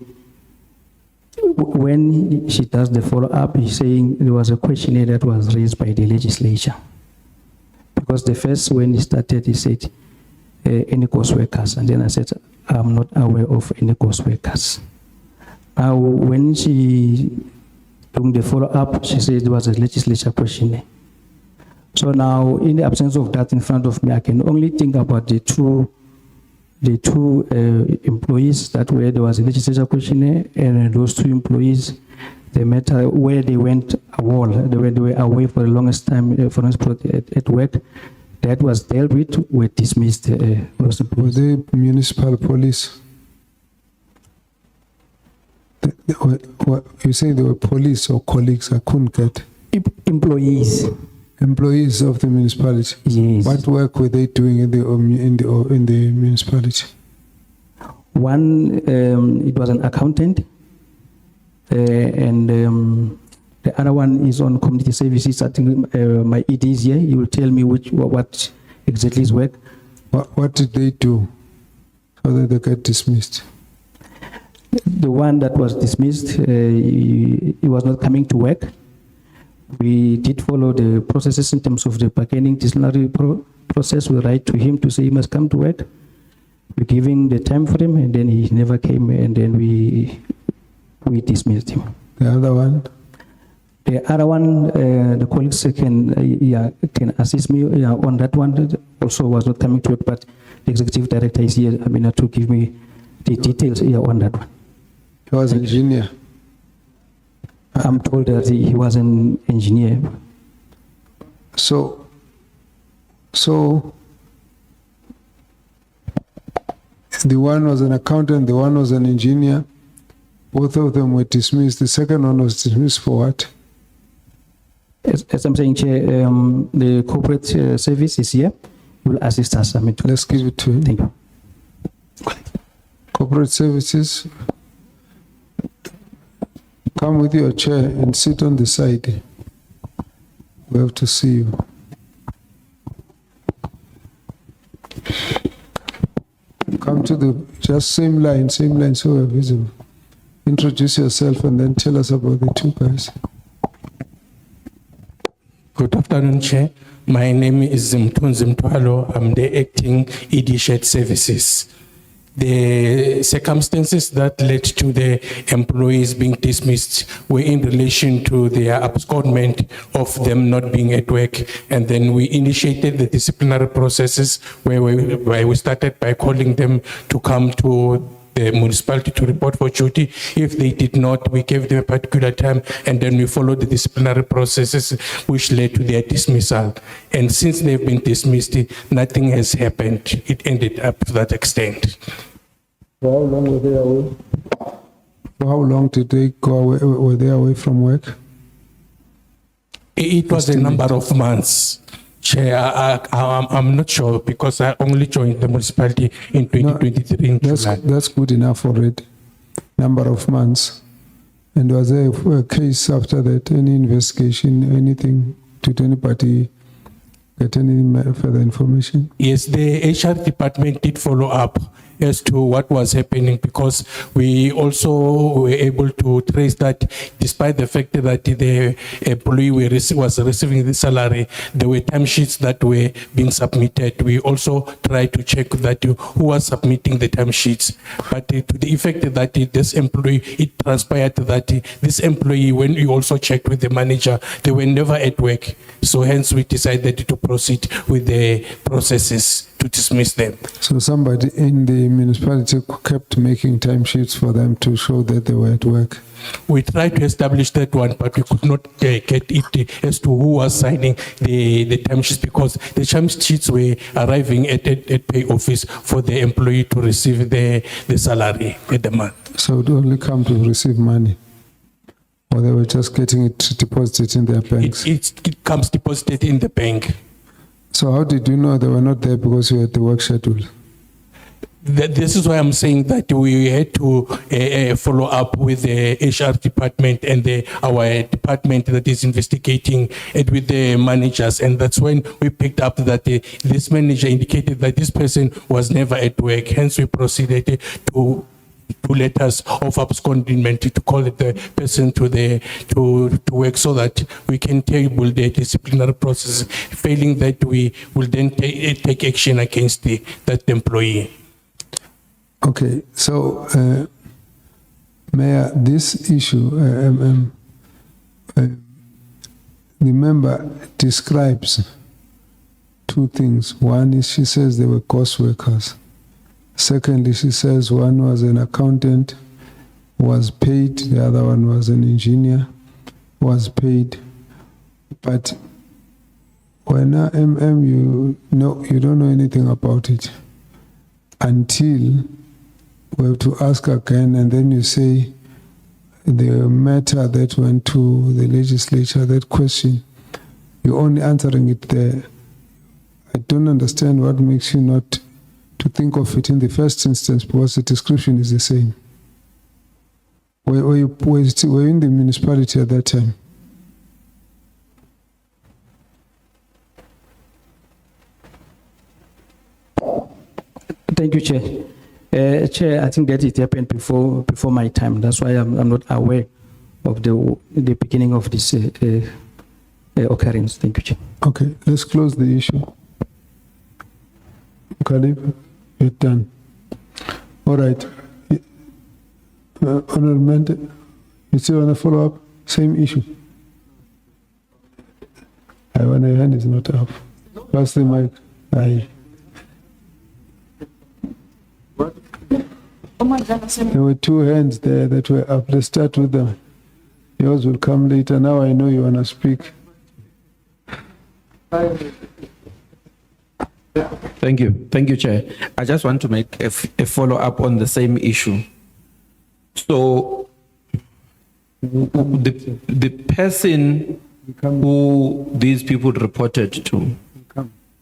when she does the follow-up, he's saying there was a questionnaire that was raised by the legislature. Because the first, when he started, he said, any course workers. And then I said, I'm not aware of any course workers. Now, when she doing the follow-up, she said there was a legislature questionnaire. So now, in the absence of that in front of me, I can only think about the two employees that where there was a legislature questionnaire, and those two employees, the matter where they went away, they were away for the longest time for at work, that was dealt with, were dismissed. Were they municipal police? You say they were police or colleagues? I couldn't get. Employees. Employees of the municipality. Yes. What work were they doing in the municipality? One, it was an accountant, and the other one is on community services. I think my ED is here. He will tell me what exactly is work. What did they do so that they get dismissed? The one that was dismissed, he was not coming to work. We did follow the processes in terms of the bargaining disciplinary process. We write to him to say he must come to work. We give him the time for him, and then he never came, and then we dismissed him. The other one? The other one, the colleagues can assist me on that one. Also was not coming to it, but the executive director is here, to give me the details on that one. He was an engineer. I'm told that he was an engineer. So the one was an accountant, the one was an engineer. Both of them were dismissed. The second one was dismissed for what? As I'm saying, Chair, the corporate service is here. He will assist us. Let's give it to him. Thank you. Corporate services. Come with your chair and sit on the side. We have to see you. Come to the just same line so we're visible. Introduce yourself and then tell us about the two guys. Good afternoon, Chair. My name is Mtunzi Mtwalo. I'm the acting ED Shared Services. The circumstances that led to the employees being dismissed were in relation to their abscondment of them not being at work. And then we initiated the disciplinary processes where we started by calling them to come to the municipality to report for duty. If they did not, we gave them a particular time, and then we followed the disciplinary processes which led to their dismissal. And since they've been dismissed, nothing has happened. It ended up to that extent. For how long were they away? For how long did they go away? Were they away from work? It was a number of months. Chair, I'm not sure because I only joined the municipality in 2023 in July. That's good enough already. Number of months. And was there a case after that? Any investigation, anything? Did anybody get any further information? Yes, the HR department did follow up, as to what was happening, because we also were able to trace that despite the fact that the employee was receiving the salary, there were timesheets that were being submitted. We also tried to check that who was submitting the timesheets, but to the effect that this employee, it transpired that this employee, when we also checked with the manager, they were never at work. So hence we decided to proceed with the processes to dismiss them. So somebody in the municipality kept making timesheets for them to show that they were at work. We tried to establish that one, but we could not get it as to who was signing the timesheets, because the timesheets were arriving at pay office for the employee to receive the salary at the month. So it only come to receive money, or they were just getting it deposited in their banks? It comes deposited in the bank. So how did you know they were not there because you had the work schedule? This is why I'm saying that we had to follow up with the HR department and our department that is investigating it with the managers. And that's when we picked up that this manager indicated that this person was never at work. Hence, we proceeded to letters of abscondment to call the person to work, so that we can table the disciplinary process. Failing that, we will then take action against that employee. Okay, so Mayor, this issue, the member describes two things. One is she says they were cost workers. Secondly, she says one was an accountant, was paid, the other one was an engineer, was paid. But when you don't know anything about it until we have to ask again, and then you say the matter that went to the legislature, that question, you're only answering it there. I don't understand what makes you not to think of it in the first instance, because the description is the same. Were you in the municipality at that time? Thank you, Chair. Chair, I think that it happened before my time. That's why I'm not aware of the beginning of this occurrence. Thank you, Chair. Okay, let's close the issue. Khalib, you're done. All right. Honorable Member, you still want to follow up? Same issue. When your hand is not up. Pass the mic. Aye. There were two hands there that were up. Let's start with them. Yours will come later. Now I know you want to speak. Thank you, Chair. I just want to make a follow-up on the same issue. So, the person who these people reported to,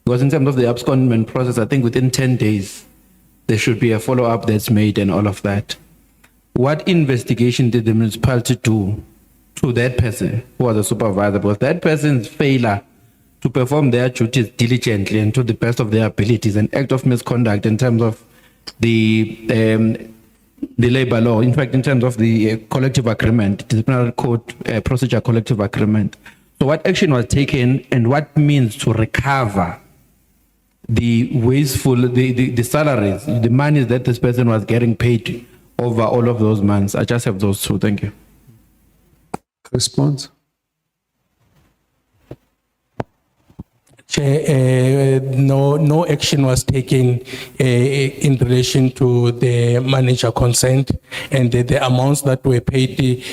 because in terms of the abscondment process, I think within 10 days, there should be a follow-up that's made and all of that. What investigation did the municipality do to that person who was a supervisor? Because that person's failure to perform their duties diligently and to the best of their abilities, an act of misconduct in terms of the labor law, in fact, in terms of the collective agreement, disciplinary code procedure collective agreement. So what action was taken, and what means to recover the wasteful, the salaries, the money that this person was getting paid over all of those months? I just have those two. Thank you. Response. Chair, no action was taken in relation to the manager consent, and the amounts that were paid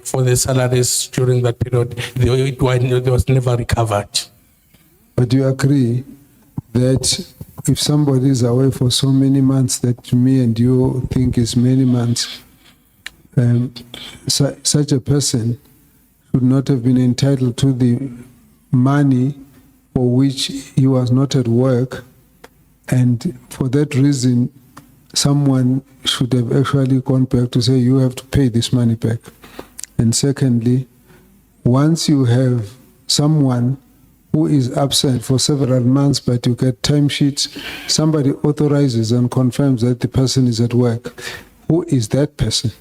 for the salaries during that period, it was never recovered. But do you agree that if somebody is away for so many months that me and you think is many months, such a person should not have been entitled to the money for which he was not at work, and for that reason someone should have actually gone back to say you have to pay this money back? And secondly, once you have someone who is absent for several months, but you get timesheets. Somebody authorizes and confirms that the person is at work. Who is that person?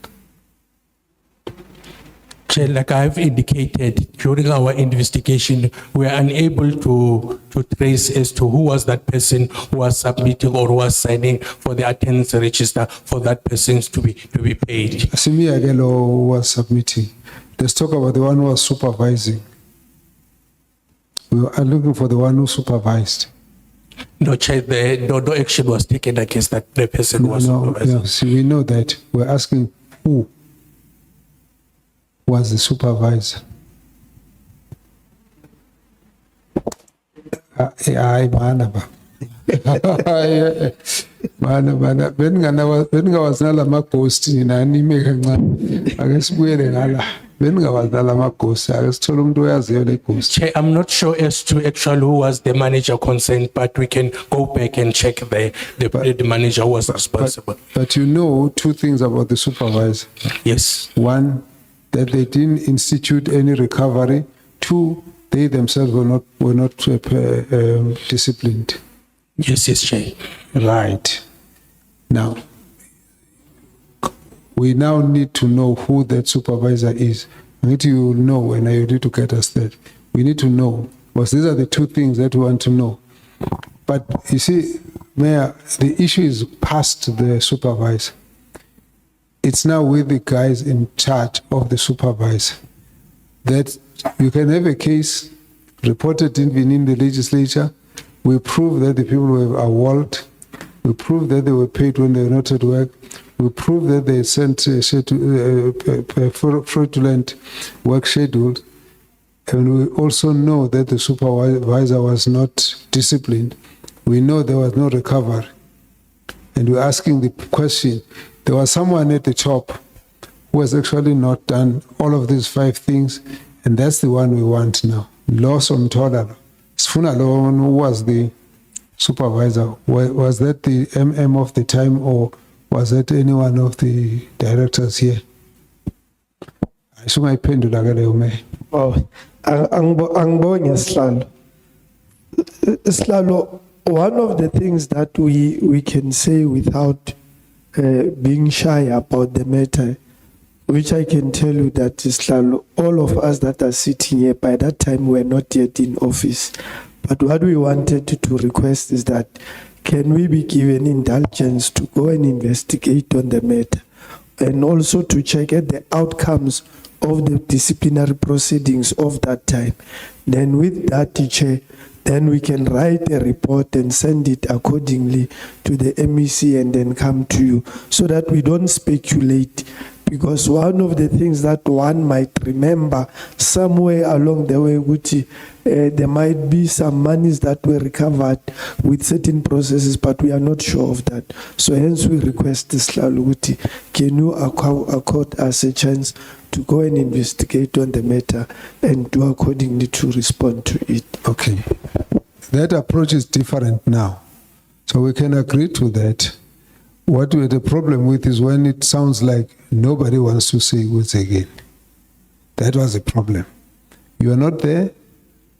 Chair, like I've indicated, during our investigation, we are unable to trace as to who was that person who was submitting or who was signing for the attendance register for that person to be paid. Asimi Agelo who was submitting. Let's talk about the one who was supervising. We are looking for the one who supervised. No, Chair, no action was taken against the person who was supervising. Yeah, see, we know that. We're asking who was the supervisor. Hayi mana ba. Mana beningawazina lama ghost nani kancane. Ake sibuyele ngala. Beningawazina lama ghost. Ake sithole umuntu oyaziyo le ghost. Chair, I'm not sure as to actually who was the manager concerned, but we can go back and check the manager who was responsible. But you know two things about the supervisor. Yes. One, that they didn't institute any recovery. Two, they themselves were not disciplined. Yes, Chair. Right. Now, we now need to know who that supervisor is. I need you will know when you need to get us that. We need to know, because these are the two things that we want to know. But you see, Mayor, the issue is past the supervisor. It's now with the guys in charge of the supervisor that you can have a case reported even in the legislature. We prove that the people were awarded. We prove that they were paid when they were not at work. We prove that they sent fraudulent work schedules. And we also know that the supervisor was not disciplined. We know there was no recovery. And we're asking the question, there was someone at the top who has actually not done all of these 5 things, and that's the one we want now. Loss on total. Sfuna Lon, who was the supervisor, was that the MM of the time, or was that any one of the directors here? Oh, angibonge Sihlalo. Sihlalo, one of the things that we can say without being shy about the matter, which I can tell you that Sihlalo, all of us that are sitting here by that time were not yet in office. But what we wanted to request is that can we be given indulgence to go and investigate on the matter, and also to check at the outcomes of the disciplinary proceedings of that time. Then with that, Chair, then we can write a report and send it accordingly to the MEC and then come to you, so that we don't speculate. Because one of the things that one might remember somewhere along the way, Guti, there might be some monies that were recovered with certain processes, but we are not sure of that. So hence we request Sihlalo Guti, can you accord us a chance to go and investigate on the matter and do accordingly to respond to it? Okay. That approach is different now. So we can agree to that. What we had a problem with is when it sounds like nobody wants to say it again. That was a problem. You are not there,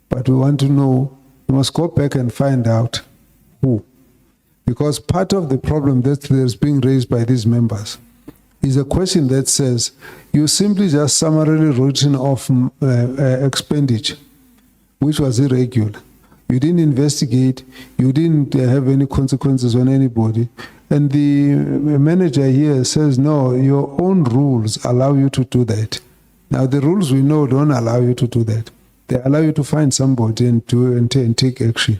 but we want to know, you must go back and find out who. Because part of the problem that is being raised by these members is a question that says, you simply just summarily written off expenditure, which was irregular. You didn't investigate, you didn't have any consequences on anybody. And the manager here says, no, your own rules allow you to do that. Now, the rules we know don't allow you to do that. They allow you to find somebody and take action.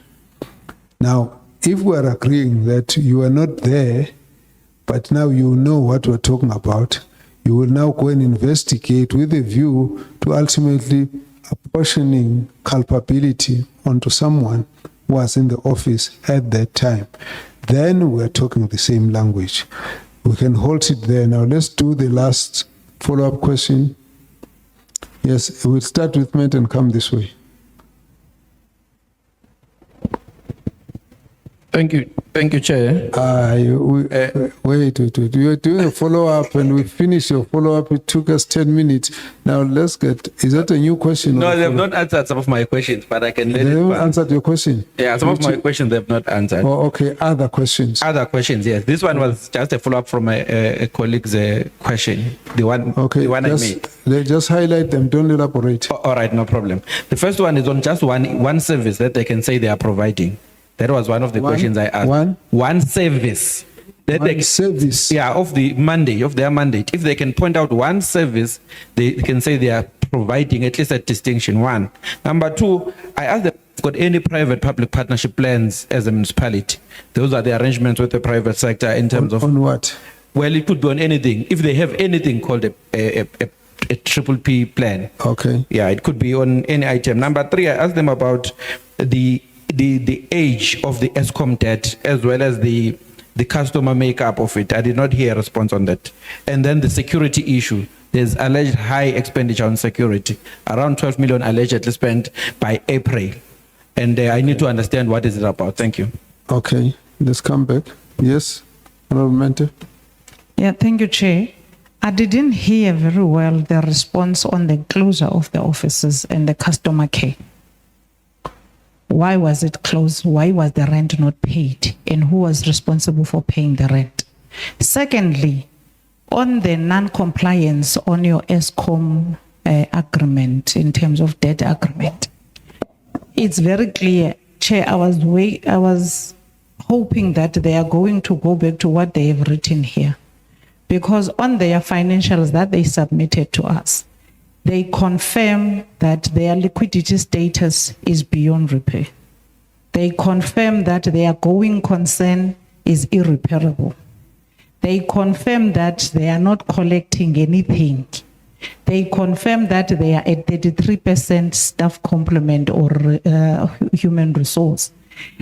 Now, if we are agreeing that you are not there, but now you know what we're talking about, you will now go and investigate with a view to ultimately apportioning culpability onto someone who was in the office at that time. Then we're talking the same language. We can hold it there. Now let's do the last follow-up question. Yes, we'll start with Matt and come this way. Thank you, Chair. Wait. You're doing a follow-up and we finish your follow-up. It took us 10 minutes. Now let's get, is that a new question? No, they have not answered some of my questions, but I can let They it haven't pass. answered your question. Yeah, some of my questions they have not answered. Oh, okay, other questions. Other questions, yes. This one was just a follow-up from a colleague's question. The one I made. Just highlight them, don't elaborate. All right, no problem. The first one is on just one service that they can say they are providing. That was one of the questions I asked. One service. Service. Yeah, of their mandate. If they can point out one service, they can say they are providing at least a distinction. One. Number two, I asked them if they've got any private-public partnership plans as a municipality. Those are the arrangements with the private sector in terms of... On what? Well, it could be on anything. If they have anything called a triple P plan. Okay. Yeah, it could be on any item. Number three, I asked them about the age of the ESCOM debt as well as the customer makeup of it. I did not hear a response on that. And then the security issue. There's alleged high expenditure on security, around 12 million allegedly spent by April. And I need to understand what is it about. Thank you. Okay, let's come back. Yes, Honorable Mente. Yeah, thank you, Chair. I didn't hear very well the response on the closure of the offices and the customer care. Why was it closed? Why was the rent not paid? And who was responsible for paying the rent? Secondly, on the non-compliance on your ESCOM agreement in terms of debt agreement, it's very clear, Chair, I was hoping that they are going to go back to what they have written here. Because on their financials that they submitted to us, they confirm that their liquidity status is beyond repair. They confirm that their going concern is irreparable. They confirm that they are not collecting anything. They confirm that they are at 33% staff complement or human resource.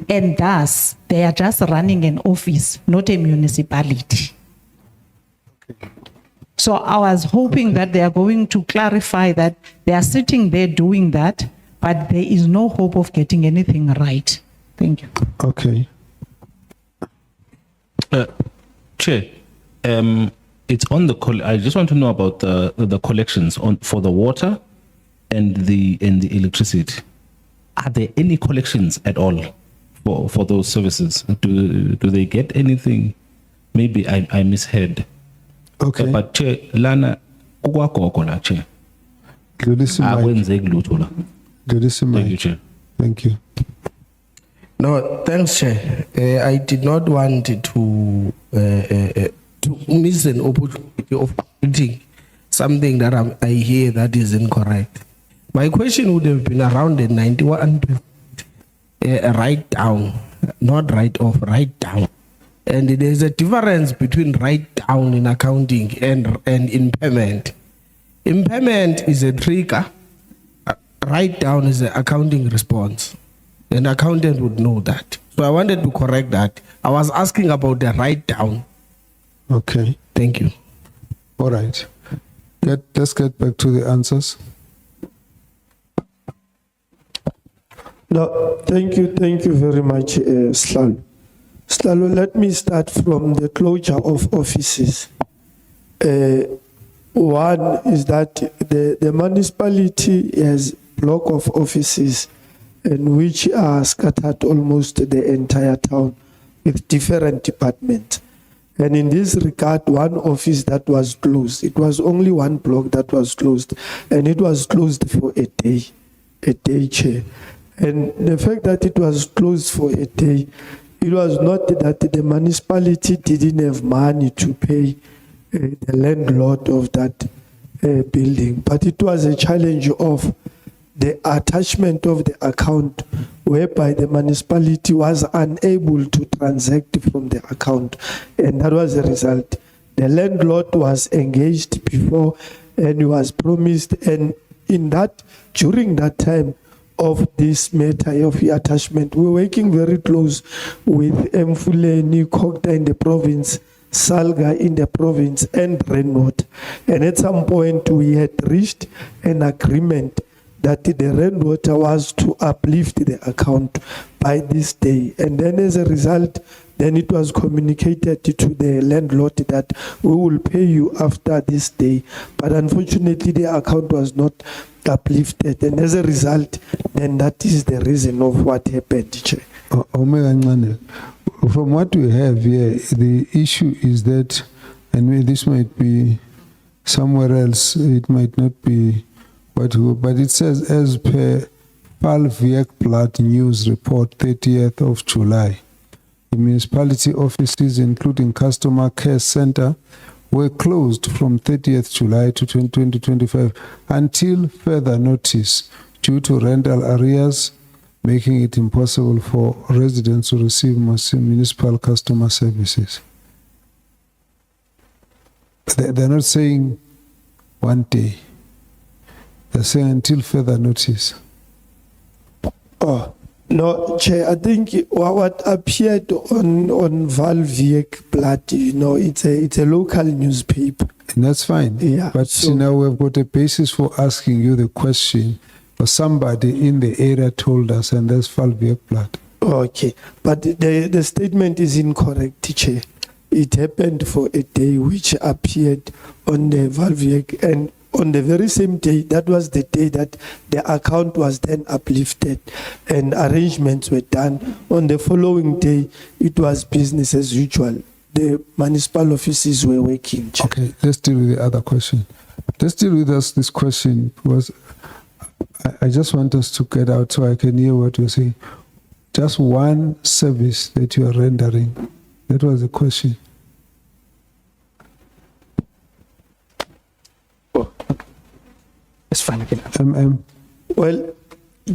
And thus, they are just running an office, not a municipality. So I was hoping that they are going to clarify that they are sitting there doing that, but there is no hope of getting anything right. Thank you. Okay. Chair, it's on the I just want to know about the collections for the water and the electricity. Are there any collections at all for those services? Do they get anything? Maybe I misheard. Okay. But Chair, lana kukwakoko la Chair. Akwenzeki lutho la. Thank you, Chair. Thank you. No, thanks, Chair. I did not want to miss an opportunity of putting something that I hear that is incorrect. My question would have been around the 91% write down, not write off, write down. And there's a difference between write down in accounting and impairment. Impairment is a trigger. Write down is an accounting response. An accountant would know that. So I wanted to correct that. I was asking about the write down. Okay. Thank you. All right. Let's get back to the answers. No, thank you very much, Slalo. Slalo, let me start from the closure of offices. One is that the municipality has block of offices and which are scattered almost the entire town with different departments. And in this regard, one office that was closed, it was only one block that was closed, and it was closed for a day, Chair. And the fact that it was closed for a day, it was not that the municipality didn't have money to pay the landlord of that building, but it was a challenge of the attachment of the account whereby the municipality was unable to transact from the account. And that was the result. The landlord was engaged before and he was promised. And during that time of this matter of the attachment, we were working very close with Mfuleni, Kokta in the province, Salga in the province, and Renwood. And at some point we had reached an agreement that the rainwater was to uplift the account by this day. And then as a result, then it was communicated to the landlord that we will pay you after this day. But unfortunately, the account was not uplifted. And as a result, then that is the reason of what happened, Chair. Omega Nxane, from what we have here, the issue is that, and this might be somewhere else, it might not be what we, but it says as per Valviekblad News Report 30th of July, the municipality offices, including Customer Care Center, were closed from 30th July to 2025 until further notice due to rental arrears, making it impossible for residents to receive municipal customer services. They're not saying one day. They're saying until further notice. Oh, no, Chair, I think what appeared on Valviekblad, you know, it's a local newspaper. And that's fine. Yeah, But so- now we've got a basis for asking you the question. Or somebody in the area told us, and that's Valviekblad. Okay, but the statement is incorrect, Chair. It happened for a day which appeared on the Valviek, and on the very same day, that was the day that the account was then uplifted and arrangements were done. On the following day, it was business as usual. The municipal offices were working, Chair. Okay, let's deal with the other question. Let's deal with this question because I just want us to get out so I can hear what you're saying. Just one service that you are rendering. That was the question. It's fine again. Well,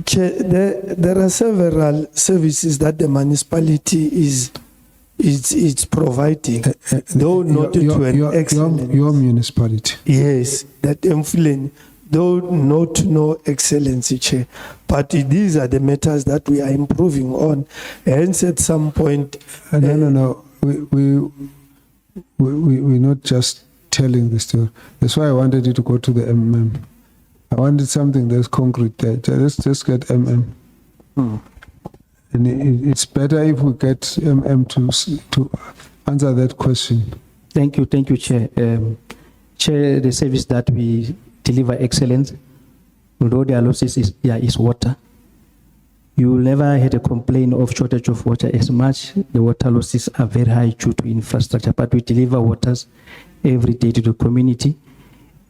Chair, there are several services that the municipality is providing, though not to an excellent. Your municipality. Yes, that Mfuleni, though not no excellency, Chair. But these are the matters that we are improving on. Hence, at some point, No. We're not just telling the story. That's why I wanted you to go to the I wanted something that's concrete there. Let's just get And it's better if we get to answer that question. Thank you, Chair. Chair, the service that we deliver excellence, although their losses is water. You will never had a complaint of shortage of water as much. The water losses are very high due to infrastructure, but we deliver waters every day to the community.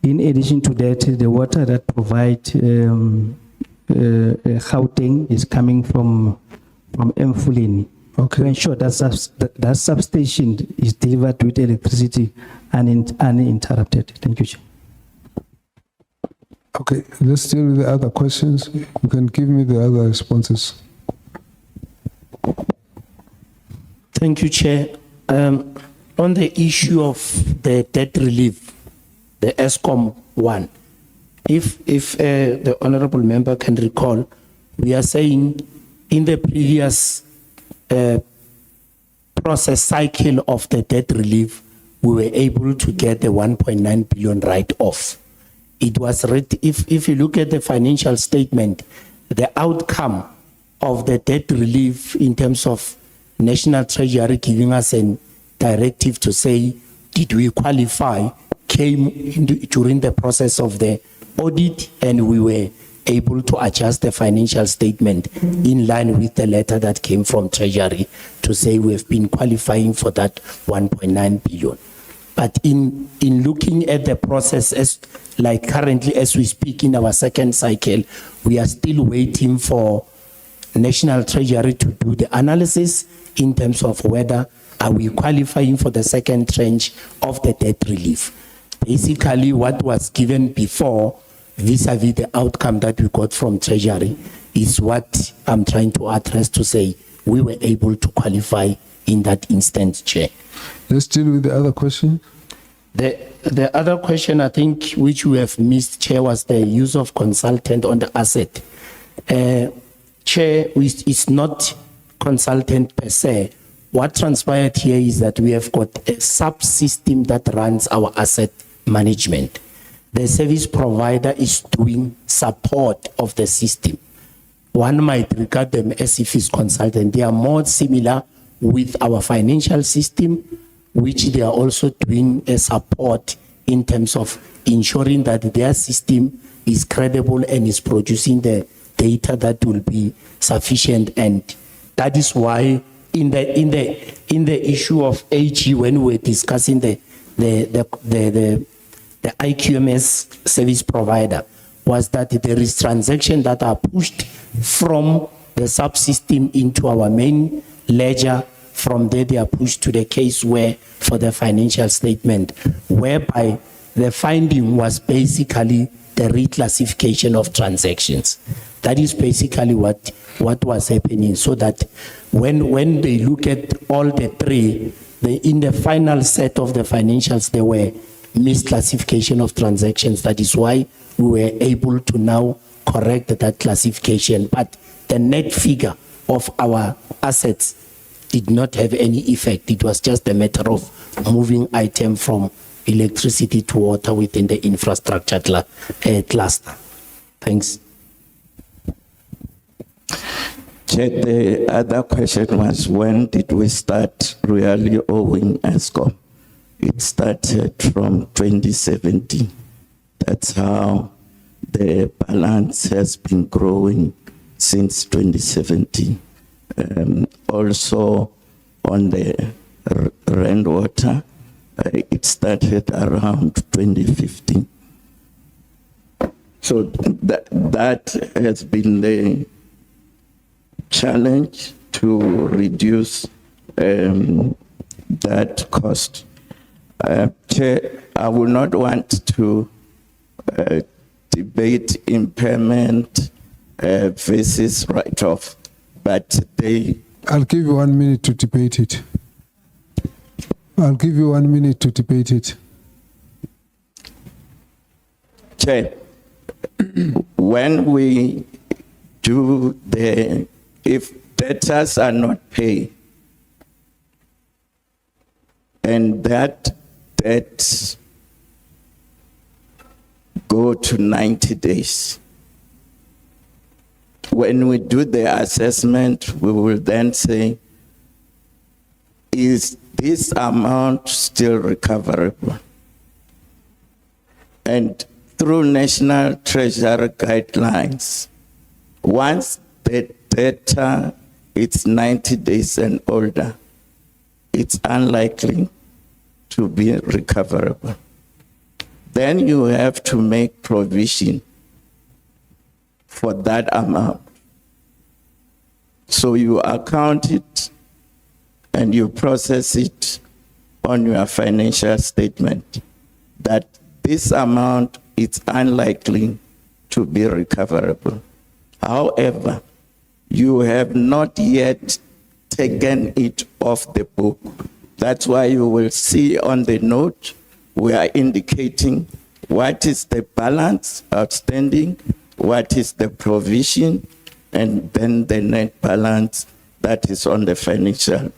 In addition to that, the water that provide Gauteng is coming from Mfuleni. Okay. To ensure that substation is delivered with electricity uninterrupted. Thank you, Chair. Okay, let's deal with the other questions. You can give me the other responses. Thank you, Chair. On the issue of the debt relief, the ESCOM one, if the honorable member can recall, we are saying in the previous process cycle of the debt relief, we were able to get the 1.9 billion write-off. It was if you look at the financial statement, the outcome of the debt relief in terms of National Treasury giving us a directive to say, did we qualify, came during the process of the audit, and we were able to adjust the financial statement in line with the letter that came from Treasury to say we have been qualifying for that 1.9 billion. But in looking at the process, as like currently as we speak in our second cycle, we are still waiting for National Treasury to do the analysis in terms of whether are we qualifying for the second tranche of the debt relief. Basically, what was given before vis-a-vis the outcome that we got from Treasury is what I'm trying to address to say we were able to qualify in that instance, Chair. Let's deal with the other question. The other question, I think, which we have missed, Chair, was the use of consultant on the asset. Chair, it's not consultant per se. What transpired here is that we have got a subsystem that runs our asset management. the service provider is doing support of the system. One might regard them as if it's consultant. They are more similar with our financial system, which they are also doing a support in terms of ensuring that their system is credible and is producing the data that will be sufficient. And that is why in the issue of AG, when we're discussing the IQMS service provider, was that there is transactions that are pushed from the subsystem into our main ledger. From there, they are pushed to the case where for the financial statement, whereby the finding was basically the reclassification of transactions. That is basically what was happening, so that when they look at all the three, in the final set of the financials, there were misclassification of transactions. That is why we were able to now correct that classification. But the net figure of our assets did not have any effect. It was just a matter of moving item from electricity to water within the infrastructure cluster. Thanks. Chair, the other question was, when did we start really owing ESCOM? It started from 2017. That's how the balance has been growing since 2017. Also on the rainwater, it started around 2015. So that has been the challenge to reduce that cost. Chair, I would not want to debate impairment versus write-off, but I'll give you 1 minute to debate it. I'll give you 1 minute to debate it. Chair, when we do if debtors are not paid, and that debt go to 90 days, when we do the assessment, we will then say, is this amount still recoverable? And through National Treasury guidelines, once the debtor is 90 days and older, it's unlikely to be recoverable. Then you have to make provision for that amount. So you account it and you process it on your financial statement that this amount is unlikely to be recoverable. However, you have not yet taken it off the book. That's why you will see on the note, we are indicating what is the balance outstanding, what is the provision, and then the net balance that is on the financial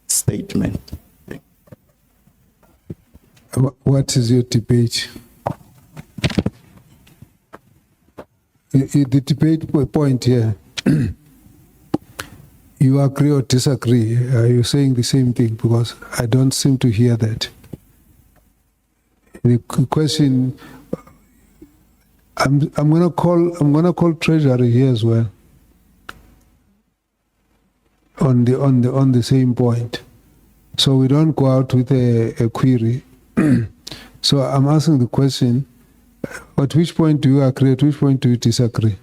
statement. What is your debate? The debate point here, you agree or disagree? Are you saying the same thing? Because I don't seem to hear that. The question, I'm gonna call Treasury here as well on the same point, so we don't go out with a query. So I'm asking the question: at which point do you agree? At which point do you disagree?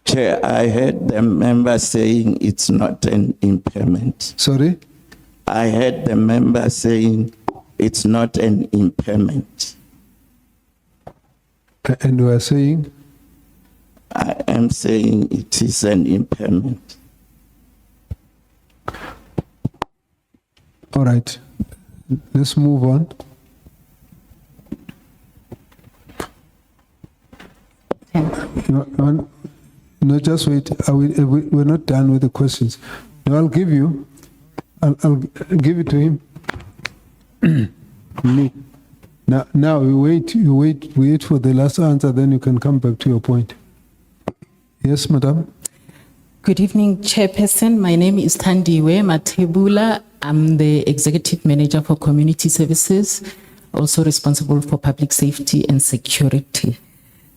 Chair, I heard the member saying it's not an impairment. Sorry? I heard the member saying it's not an impairment. And we are saying? I am saying it is an impairment. All right. Let's move on. No, just wait. We're not done with the questions. No, I'll give it to him. Now you wait for the last answer, then you can come back to your point. Yes, madam. Good evening, Chairperson. My name is Tandiwe Matebula. I'm the Executive Manager for Community Services, also responsible for public safety and security.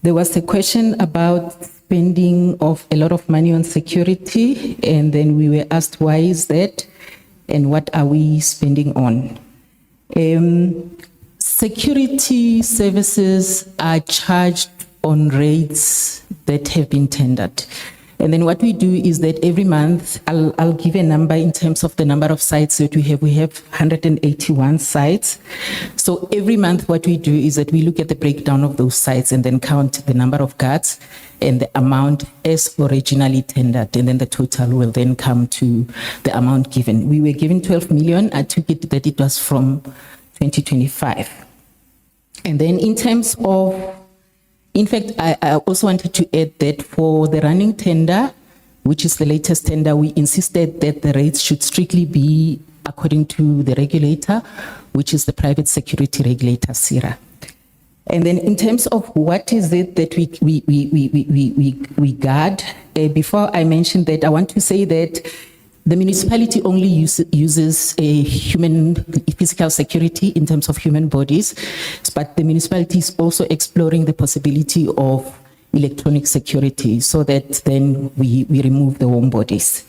There was a question about spending of a lot of money on security, and then we were asked why is that and what are we spending on. Security services are charged on rates that have been tendered. And then what we do is that every month, I'll give a number in terms of the number of sites that we have. We have 181 sites. So every month what we do is that we look at the breakdown of those sites and then count the number of guards and the amount as originally tendered. And then the total will then come to the amount given. We were given 12 million. I took it that it was from 2025. And then in terms of, in fact, I also wanted to add that for the running tender, which is the latest tender, we insisted that the rates should strictly be according to the regulator, which is the private security regulator, CIRA. And then in terms of what is it that we guard, before I mention that, I want to say that the municipality only uses a physical security in terms of human bodies, but the municipality is also exploring the possibility of electronic security so that then we remove the home bodies.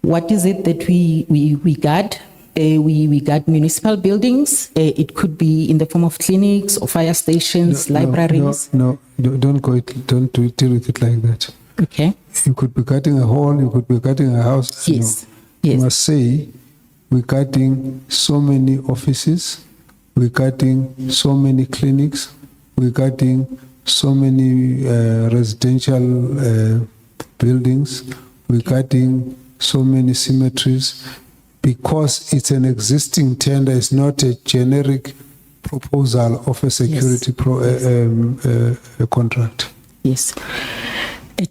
What is it that we guard? We guard municipal buildings. It could be in the form of clinics or fire stations, libraries. No, don't don't deal with it like that. Okay. You could be cutting a hall, you could be cutting a house. Yes. You Yes. must say, we're cutting so many offices, we're cutting so many clinics, we're cutting so many residential buildings, we're cutting so many cemeteries, because it's an existing tender, it's not a generic proposal of a security contract. Yes.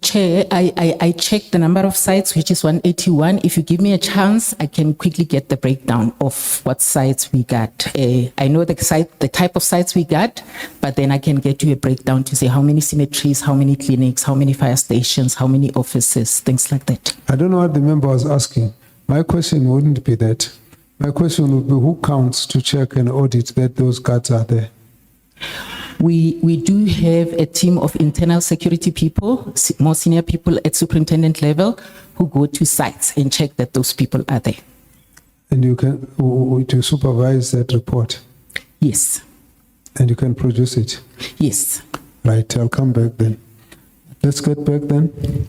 Chair, I checked the number of sites, which is 181. If you give me a chance, I can quickly get the breakdown of what sites we got. I know the type of sites we got, but then I can get you a breakdown to say how many cemeteries, how many clinics, how many fire stations, how many offices, things like that. I don't know what the member was asking. My question wouldn't be that. My question would be, who counts to check and audit that those guards are there? We do have a team of internal security people, more senior people at superintendent level, who go to sites and check that those people are there. And you can to supervise that report? Yes. And you can produce it? Yes. Right, I'll come back then. Let's get back then.